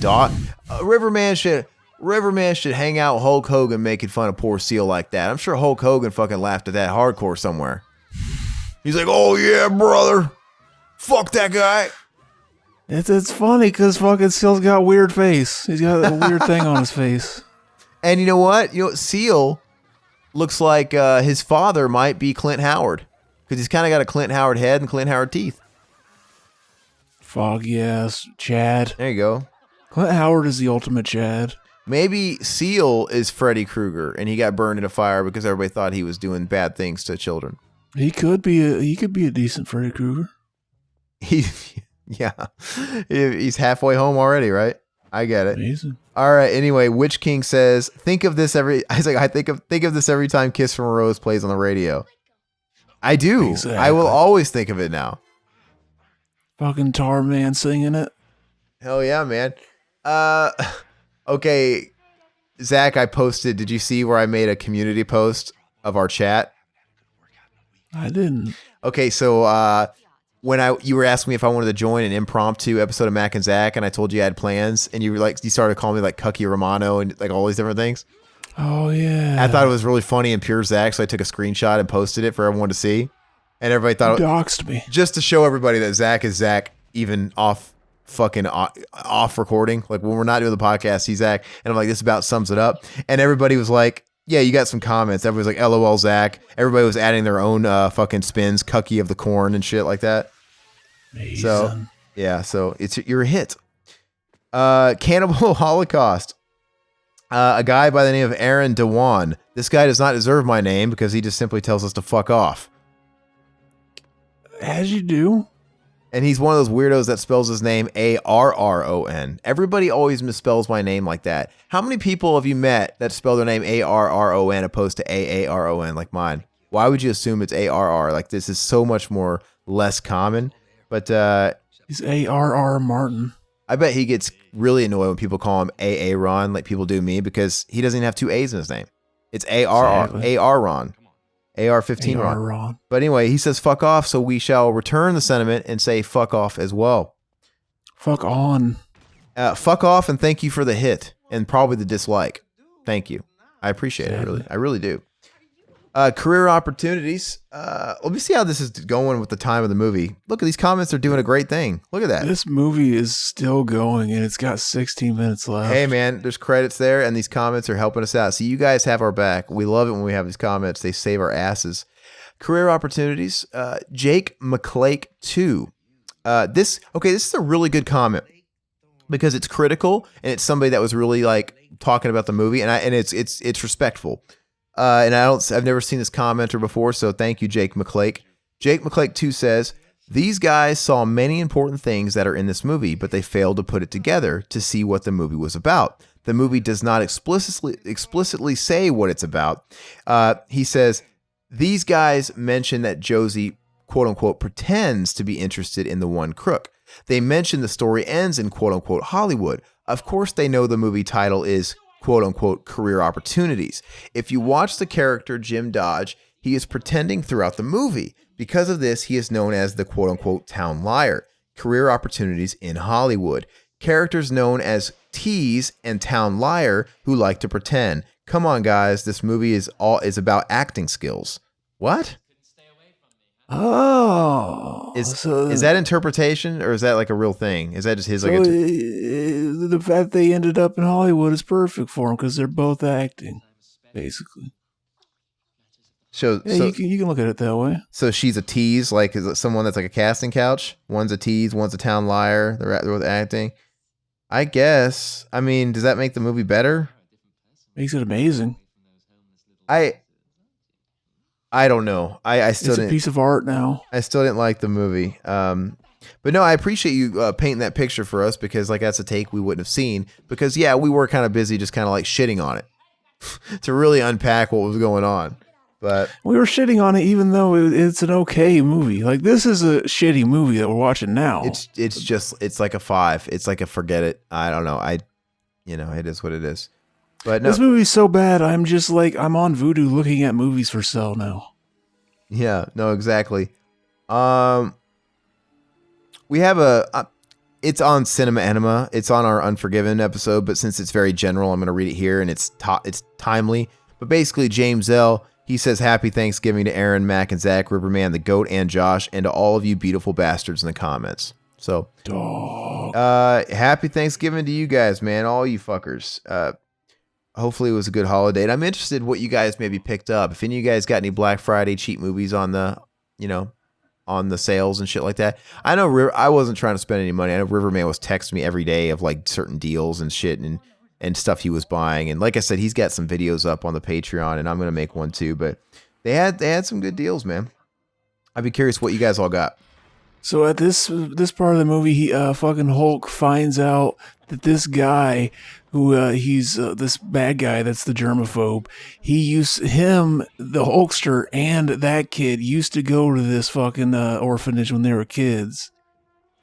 Riverman should hang out with Hulk Hogan making fun of poor Seal like that. I'm sure Hulk Hogan fucking laughed at that hardcore somewhere. He's like, oh yeah, brother. Fuck that guy. It's funny because fucking Seal's got a weird face. He's got a weird thing on his face. And you know what? Seal looks like his father might be Clint Howard. Because he's kind of got a Clint Howard head and Clint Howard teeth. Foggy ass Chad. There you go. Clint Howard is the ultimate Chad. Maybe Seal is Freddy Krueger and he got burned in a fire because everybody thought he was doing bad things to children. He could be a decent Freddy Krueger. Yeah. He's halfway home already, right? I get it. Amazing. All right. Anyway, Witch King says, I think of this every time Kiss from a Rose plays on the radio. I do. Exactly. I will always think of it now. Fucking Tar Man singing it. Hell yeah, man. Okay, Zach, I posted. Did you see where I made a community post of our chat? I didn't. Okay, so when you were asking me if I wanted to join an impromptu episode of Mac and Zach, and I told you I had plans, and you started calling me like Cucky Romano and like all these different things. Oh yeah. I thought it was really funny and pure Zach, so I took a screenshot and posted it for everyone to see, and everybody thought doxed me just to show everybody that Zach is Zach, even off recording. Like when we're not doing the podcast, he's Zach, and I'm like, this about sums it up. And everybody was like, yeah, you got some comments. Everybody's like, LOL, Zach. Everybody was adding their own fucking spins, Cucky of the Corn and shit like that. Amazing. So yeah, so you're a hit. Cannibal Holocaust. A guy by the name of Aaron Dewan. This guy does not deserve my name because he just simply tells us to fuck off. As you do. And he's one of those weirdos that spells his name Arron. Everybody always misspells my name like that. How many people have you met that spell their name Arron opposed to Aaron like mine? Why would you assume it's Arr? Like this is so much more less common. But he's Arr Martin. I bet he gets really annoyed when people call him Aaron, like people do me, because he doesn't even have two A's in his name. It's Aaron. AR-15 Ron. But anyway, he says fuck off, so we shall return the sentiment and say fuck off as well. Fuck on. Fuck off and thank you for the hit and probably the dislike. Thank you. I appreciate it, really. I really do. Career opportunities. Let me see how this is going with the time of the movie. Look at these comments are doing a great thing. Look at that. This movie is still going and it's got 16 minutes left. Hey man, there's credits there and these comments are helping us out. So you guys have our back. We love it when we have these comments. They save our asses. Career opportunities. Jake McClake 2. This is a really good comment because it's critical and it's somebody that was really like talking about the movie and it's respectful. And I've never seen this commenter before, so thank you, Jake McClake. Jake McClake 2 says, these guys saw many important things that are in this movie, but they failed to put it together to see what the movie was about. The movie does not explicitly say what it's about. He says, these guys mention that Josie, quote unquote, pretends to be interested in the one crook. They mention the story ends in quote unquote Hollywood. Of course, they know the movie title is quote unquote career opportunities. If you watch the character Jim Dodge, he is pretending throughout the movie. Because of this, he is known as the quote unquote town liar. Career opportunities in Hollywood. Characters known as tease and town liar who like to pretend. Come on, guys, this movie is about acting skills. What? Oh, is that interpretation or is that like a real thing? Is that just his? The fact they ended up in Hollywood is perfect for them because they're both acting, basically. So you can look at it that way. So she's a tease, like is it someone that's like a casting couch? One's a tease, one's a town liar. They're both acting. I guess. I mean, does that make the movie better? Makes it amazing. I don't know. I still didn't. It's a piece of art now. I still didn't like the movie. But no, I appreciate you painting that picture for us because like that's a take we wouldn't have seen because yeah, we were kind of busy just kind of like shitting on it to really unpack what was going on. But we were shitting on it even though it's an okay movie. Like this is a shitty movie that we're watching now. It's like a 5. It's like a forget it. I don't know. It is what it is. But no. This movie's so bad, I'm just like, I'm on Vudu looking at movies for sale now. Yeah, no, exactly. We have it's on Cinema Enema. It's on our Unforgiven episode, but since it's very general, I'm going to read it here, and it's timely. But basically, James L., he says, Happy Thanksgiving to Aaron, Mac, and Zach, Riverman, the GOAT, and Josh, and to all of you beautiful bastards in the comments. So, happy Thanksgiving to you guys, man, all you fuckers. Hopefully it was a good holiday. And I'm interested in what you guys maybe picked up. If any of you guys got any Black Friday cheap movies on the sales and shit like that. I know I wasn't trying to spend any money. I know Riverman was texting me every day of like certain deals and shit and stuff he was buying. And like I said, he's got some videos up on the Patreon and I'm going to make one too. But they had some good deals, man. I'd be curious what you guys all got. So at this part of the movie, fucking Hulk finds out that this guy, who he's this bad guy that's the germaphobe, the Hulkster, and that kid used to go to this fucking orphanage when they were kids.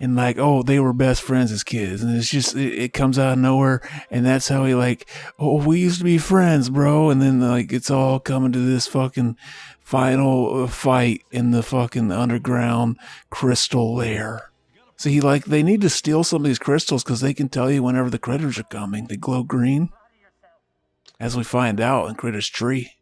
And like, oh, they were best friends as kids. And it's just, it comes out of nowhere. And that's how he like, oh, we used to be friends, bro. And then like, it's all coming to this fucking final fight in the fucking underground crystal lair. So they need to steal some of these crystals because they can tell you whenever the critters are coming. They glow green. As we find out in Critter's Tree.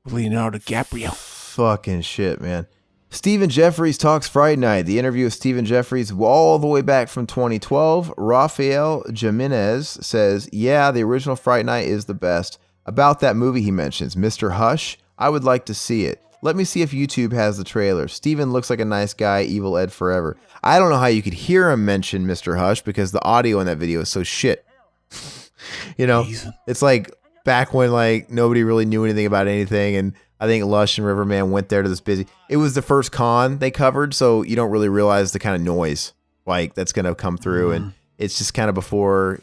With Leonardo DiCaprio. Fucking shit, man. Stephen Jeffries talks Friday night. The interview with Stephen Jeffries all the way back from 2012. Rafael Jimenez says, yeah, the original Friday Night is the best. About that movie he mentions, Mr. Hush, I would like to see it. Let me see if YouTube has the trailer. Steven looks like a nice guy, Evil Ed forever. I don't know how you could hear him mention Mr. Hush because the audio in that video is so shit. You know, it's like back when like nobody really knew anything about anything, and I think Lush and Riverman went there to this busy. It was the first con they covered, so you don't really realize the kind of noise like that's going to come through. And it's just kind of before,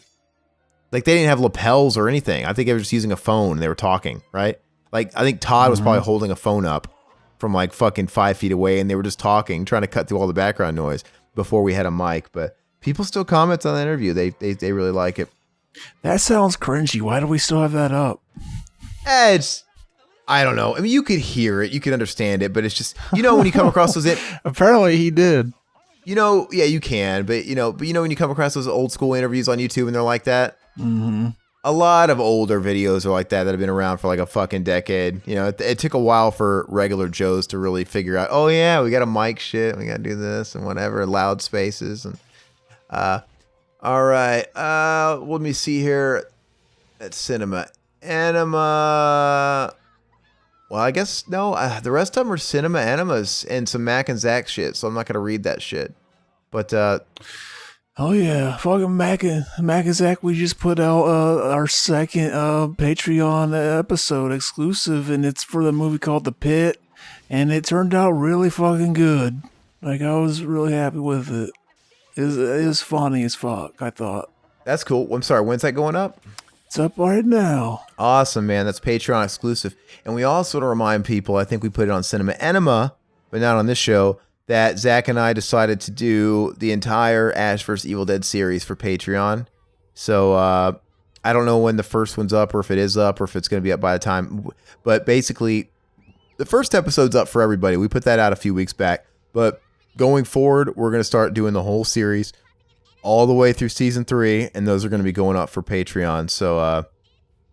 like they didn't have lapels or anything. I think they were just using a phone and they were talking, right? Like I think Todd was probably holding a phone up from like fucking 5 feet away, and they were just talking, trying to cut through all the background noise before we had a mic. But people still comment on the interview. They really like it. That sounds cringy. Why do we still have that up? I don't know. I mean, you could hear it, you could understand it, but it's just, you know, when you come across those, apparently he did. You know, yeah, you can, but you know, when you come across those old school interviews on YouTube and they're like that, a lot of older videos are like that have been around for like a fucking decade. You know, it took a while for regular Joes to really figure out, oh yeah, we got a mic shit, we got to do this and whatever, loud spaces and, all right, let me see here at Cinema Enema. Well, I guess, no, the rest of them are Cinema Enemas and some Mac and Zach shit, so I'm not going to read that shit. But, oh yeah, fucking Mac and Zach, we just put out our second Patreon episode exclusive, and it's for the movie called The Pit, and it turned out really fucking good. Like, I was really happy with it. It was funny as fuck, I thought. That's cool. I'm sorry, when's that going up? It's up right now. Awesome, man. That's Patreon exclusive. And we also want to remind people, I think we put it on Cinema Enema, but not on this show, that Zach and I decided to do the entire Ash vs. Evil Dead series for Patreon. So I don't know when the first one's up, or if it is up, or if it's going to be up by the time. But basically, the first episode's up for everybody. We put that out a few weeks back. But going forward, we're going to start doing the whole series all the way through season 3, and those are going to be going up for Patreon. So,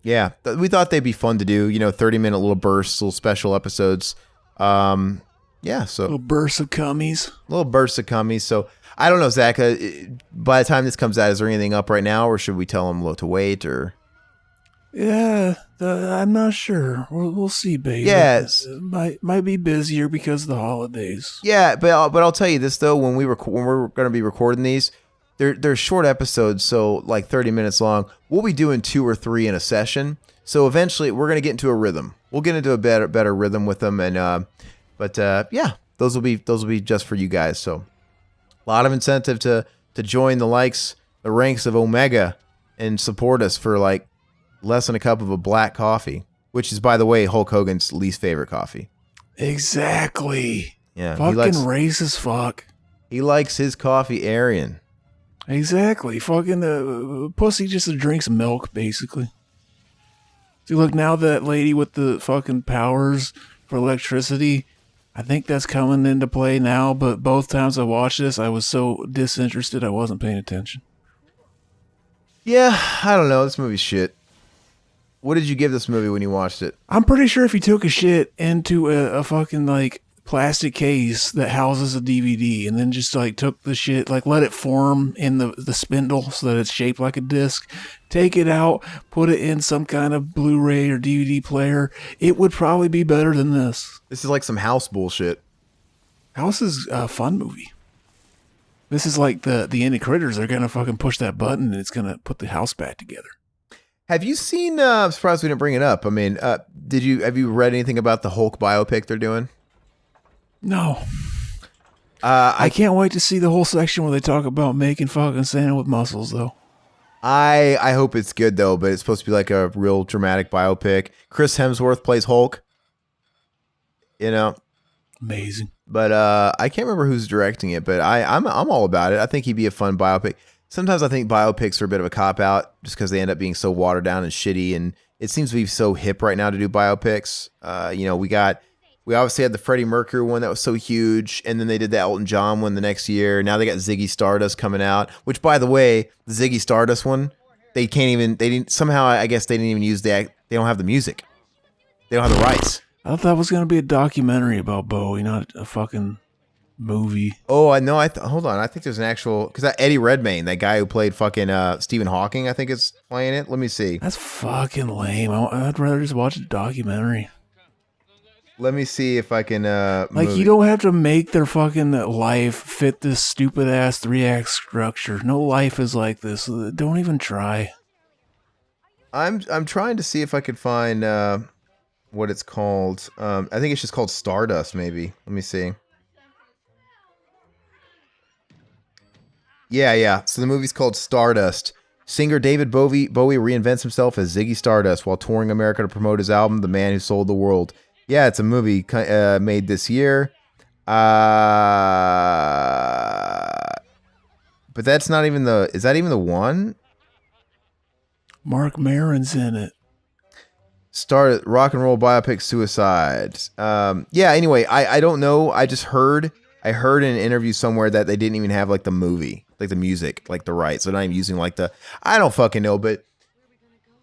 yeah, we thought they'd be fun to do, 30-minute little bursts, little special episodes. Yeah, so little bursts of cummies. So, I don't know, Zach, by the time this comes out, is there anything up right now, or should we tell them to wait, or? Yeah, I'm not sure. We'll see, baby. Yes, might be busier because of the holidays. Yeah, but I'll tell you this though: when we're going to be recording these, they're short episodes, so like 30 minutes long. We'll be doing 2 or 3 in a session. So eventually, we're going to get into a rhythm. We'll get into a better rhythm with them, and yeah, those will be just for you guys. So a lot of incentive to join the ranks of Omega and support us for like less than a cup of a black coffee, which is, by the way, Hulk Hogan's least favorite coffee. Exactly. Yeah. Fucking racist fuck. He likes his coffee Aryan. Exactly. Fucking pussy just drinks milk, basically. See, look, now that lady with the fucking powers for electricity, I think that's coming into play now, but both times I watched this, I was so disinterested I wasn't paying attention. Yeah, I don't know. This movie's shit. What did you give this movie when you watched it? I'm pretty sure if you took a shit into a fucking like plastic case that houses a DVD and then just like took the shit, like let it form in the spindle so that it's shaped like a disc, take it out, put it in some kind of Blu-ray or DVD player, it would probably be better than this. This is like some House bullshit. House is a fun movie. This is like the end of Critters. They're gonna fucking push that button and it's gonna put the house back together. Have you seen, I'm surprised we didn't bring it up. I mean, have you read anything about the Hulk biopic they're doing? No. I can't wait to see the whole section where they talk about making fucking Santa with muscles, though. I hope it's good though, but it's supposed to be like a real dramatic biopic. Chris Hemsworth plays Hulk. You know, amazing. But I can't remember who's directing it, but I'm all about it. I think he'd be a fun biopic. Sometimes I think biopics are a bit of a cop out just because they end up being so watered down and shitty, and it seems to be so hip right now to do biopics. We obviously had the Freddie Mercury one that was so huge, and then they did the Elton John one the next year. Now they got Ziggy Stardust coming out, which, by the way, the Ziggy Stardust one, they somehow, I guess they didn't even use they don't have the music. They don't have the rights. I thought that was going to be a documentary about Bowie, not a fucking movie. Oh, I know. Hold on. I think there's an actual, because that Eddie Redmayne, that guy who played fucking Stephen Hawking, I think is playing it. Let me see. That's fucking lame. I'd rather just watch a documentary. Let me see if I can. You don't have to make their fucking life fit this stupid ass 3-act structure. No life is like this. Don't even try. I'm trying to see if I could find what it's called. I think it's just called Stardust. Maybe. Let me see. Yeah. So the movie's called Stardust. Singer David Bowie reinvents himself as Ziggy Stardust while touring America to promote his album, The Man Who Sold the World. Yeah, it's a movie made this year. But that's not even is that even the one? Mark Maron's in it. Started rock and roll biopic Suicide. Yeah, anyway, I don't know. I heard in an interview somewhere that they didn't even have like the movie, like the music, like the rights. They're not even using like I don't fucking know, but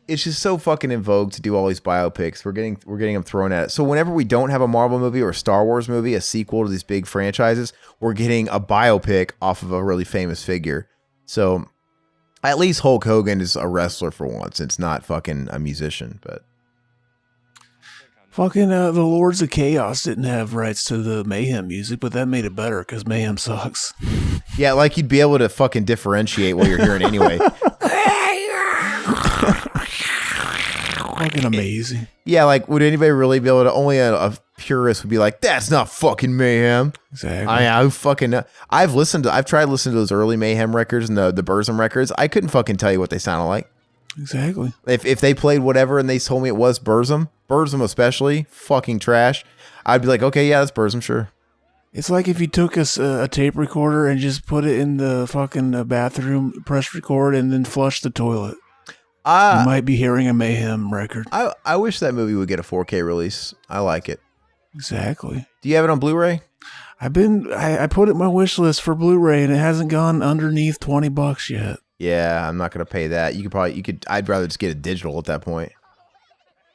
it's just so fucking in vogue to do all these biopics. We're getting them thrown at it. So whenever we don't have a Marvel movie or a Star Wars movie, a sequel to these big franchises, we're getting a biopic off of a really famous figure. So at least Hulk Hogan is a wrestler for once. It's not fucking a musician, but fucking the Lords of Chaos didn't have rights to the Mayhem music, but that made it better because Mayhem sucks. Yeah, like you'd be able to fucking differentiate what you're hearing anyway. Fucking amazing. Yeah, like would anybody really be able to? Only a purist would be like, "That's not fucking Mayhem." Exactly. I've tried listening to those early Mayhem records and the Burzum records. I couldn't fucking tell you what they sounded like. Exactly. If they played whatever and they told me it was Burzum especially, fucking trash, I'd be like, okay, yeah, that's Burzum, sure. It's like if you took a tape recorder and just put it in the fucking bathroom, press record, and then flush the toilet. You might be hearing a Mayhem record. I wish that movie would get a 4K release. I like it. Exactly. Do you have it on Blu-ray? I put it in my wish list for Blu-ray and it hasn't gone underneath $20 yet. Yeah, I'm not gonna pay that. I'd rather just get a digital at that point.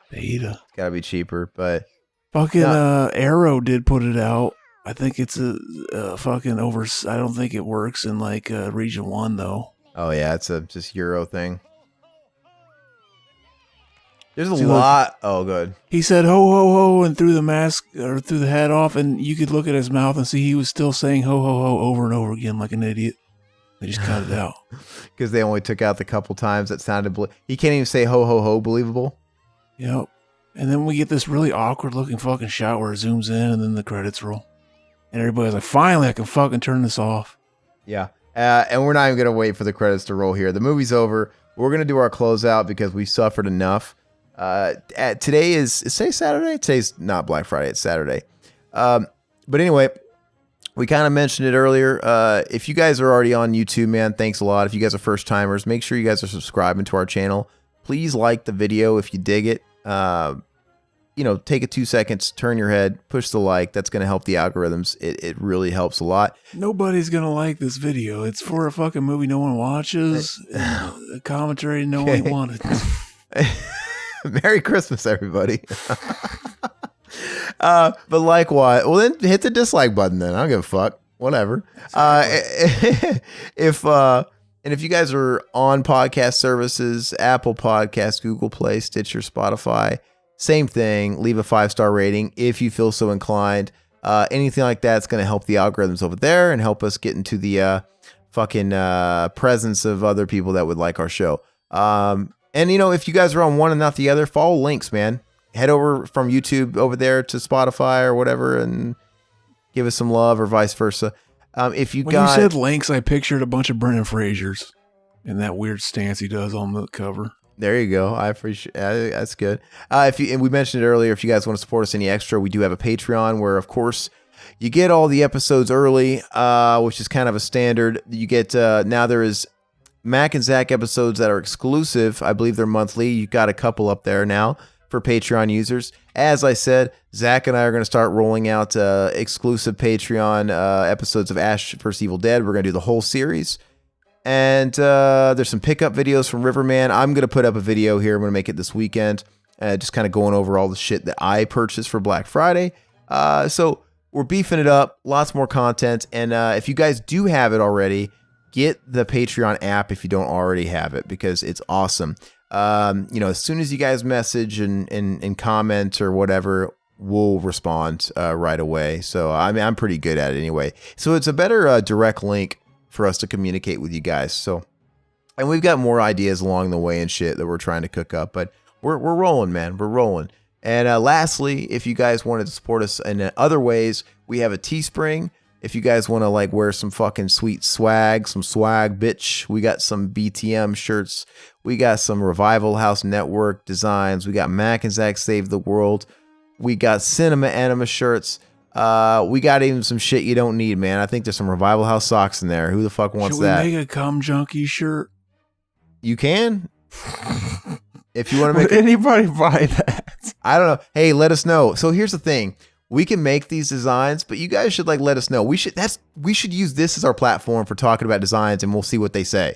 Beta. It's gotta be cheaper, but fucking Arrow did put it out. I think it's a fucking over. I don't think it works in like region 1 though. Oh yeah, it's a just Euro thing. There's a lot. Oh, good. He said ho ho ho and threw the mask or threw the hat off, and you could look at his mouth and see he was still saying ho ho ho over and over again like an idiot. They just cut it out because they only took out the couple times that sounded. He can't even say ho ho ho believable. Yep. And then we get this really awkward looking fucking shot where it zooms in and then the credits roll, and everybody's like, "Finally, I can fucking turn this off." Yeah. And we're not even gonna wait for the credits to roll here. The movie's over. We're gonna do our closeout because we suffered enough. Today is Saturday? Today's not Black Friday, it's Saturday. But anyway, we kind of mentioned it earlier. If you guys are already on YouTube, man, thanks a lot. If you guys are first timers, make sure you guys are subscribing to our channel. Please like the video if you dig it. Take a 2 seconds, turn your head, push the like. That's going to help the algorithms. It really helps a lot. Nobody's going to like this video. It's for a fucking movie no one watches, a commentary no one wanted. Merry Christmas, everybody. But likewise, well then hit the dislike button then. I don't give a fuck. Whatever. If you guys are on podcast services, Apple Podcasts, Google Play, Stitcher, Spotify, same thing. Leave a 5-star rating if you feel so inclined. Anything like that's going to help the algorithms over there and help us get into the fucking presence of other people that would like our show. And, if you guys are on one and not the other, follow links, man. Head over from YouTube over there to Spotify or whatever and give us some love or vice versa. If you when got you said links, I pictured a bunch of Brendan Frasers in that weird stance he does on the cover. There you go. I appreciate that's good. And we mentioned it earlier, if you guys want to support us any extra, we do have a Patreon where, of course, you get all the episodes early, which is kind of a standard. You get now there is Mac and Zach episodes that are exclusive. I believe they're monthly. You got a couple up there now for Patreon users. As I said, Zach and I are going to start rolling out exclusive Patreon episodes of Ash vs. Evil Dead. We're going to do the whole series. And there's some pickup videos from Riverman. I'm going to put up a video here. I'm going to make it this weekend. Just kind of going over all the shit that I purchased for Black Friday. So we're beefing it up. Lots more content. And if you guys do have it already, get the Patreon app if you don't already have it, because it's awesome. As soon as you guys message and comment or whatever, we'll respond right away. So I'm pretty good at it anyway. So it's a better direct link for us to communicate with you guys. So, and we've got more ideas along the way and shit that we're trying to cook up, but we're rolling, man. We're rolling. And lastly, if you guys wanted to support us in other ways, we have a Teespring. If you guys want to like wear some fucking sweet swag, some swag, bitch, we got some BTM shirts. We got some Revival House Network designs. We got Mac and Zach Save the World. We got Cinema Anima shirts. We got even some shit you don't need, man. I think there's some Revival House socks in there. Who the fuck wants that? Should we make a cum junkie shirt? You can. If you want to make Would anybody buy that? I don't know. Hey, let us know. So here's the thing. We can make these designs, but you guys should like let us know. We should use this as our platform for talking about designs, and we'll see what they say.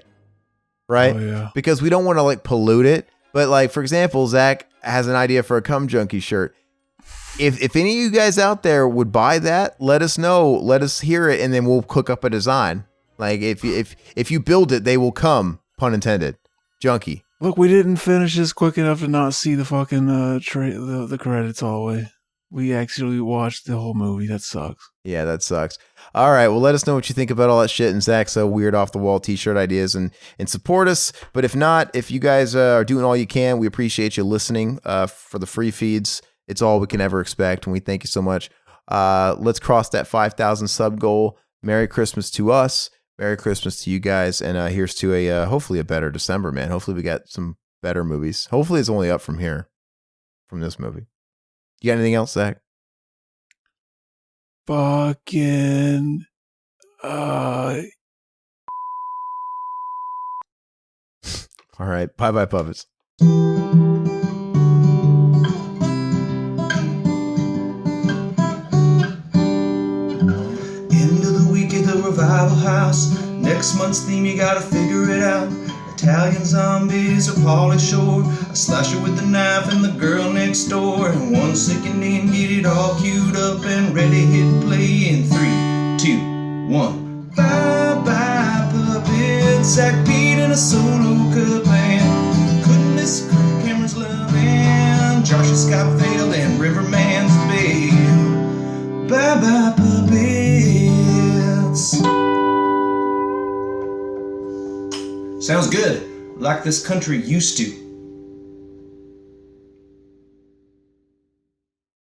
Right? Oh, yeah. Because we don't want to like pollute it. But like, for example, Zach has an idea for a cum junkie shirt. If any of you guys out there would buy that, let us know. Let us hear it, and then we'll cook up a design. Like if you build it, they will come. Pun intended. Junkie. Look, we didn't finish this quick enough to not see the fucking the credits all the way. We actually watched the whole movie. That sucks. Yeah, that sucks. All right, well, let us know what you think about all that shit and Zach's weird off-the-wall t-shirt ideas and support us. But if not, if you guys are doing all you can, we appreciate you listening for the free feeds. It's all we can ever expect, and we thank you so much. Let's cross that 5,000 sub goal. Merry Christmas to us. Merry Christmas to you guys, and here's to a hopefully a better December, man. Hopefully we got some better movies. Hopefully it's only up from here, from this movie. You got anything else, Zach? Fucking All right, bye puppets. End of the week at the Revival House. Next month's theme, you gotta figure it out. Italian zombies or Pauly Shore, a slasher with a knife and the girl next door, and 1 second in, get it all queued up and ready, hit play in 3, 2, 1. Bye bye puppets, Zach Pete and a solo cut band. Kunis, Cameron's loving, Josh Scott failed and Riverman's babe. Bye bye puppets. Sounds good, like this country used to.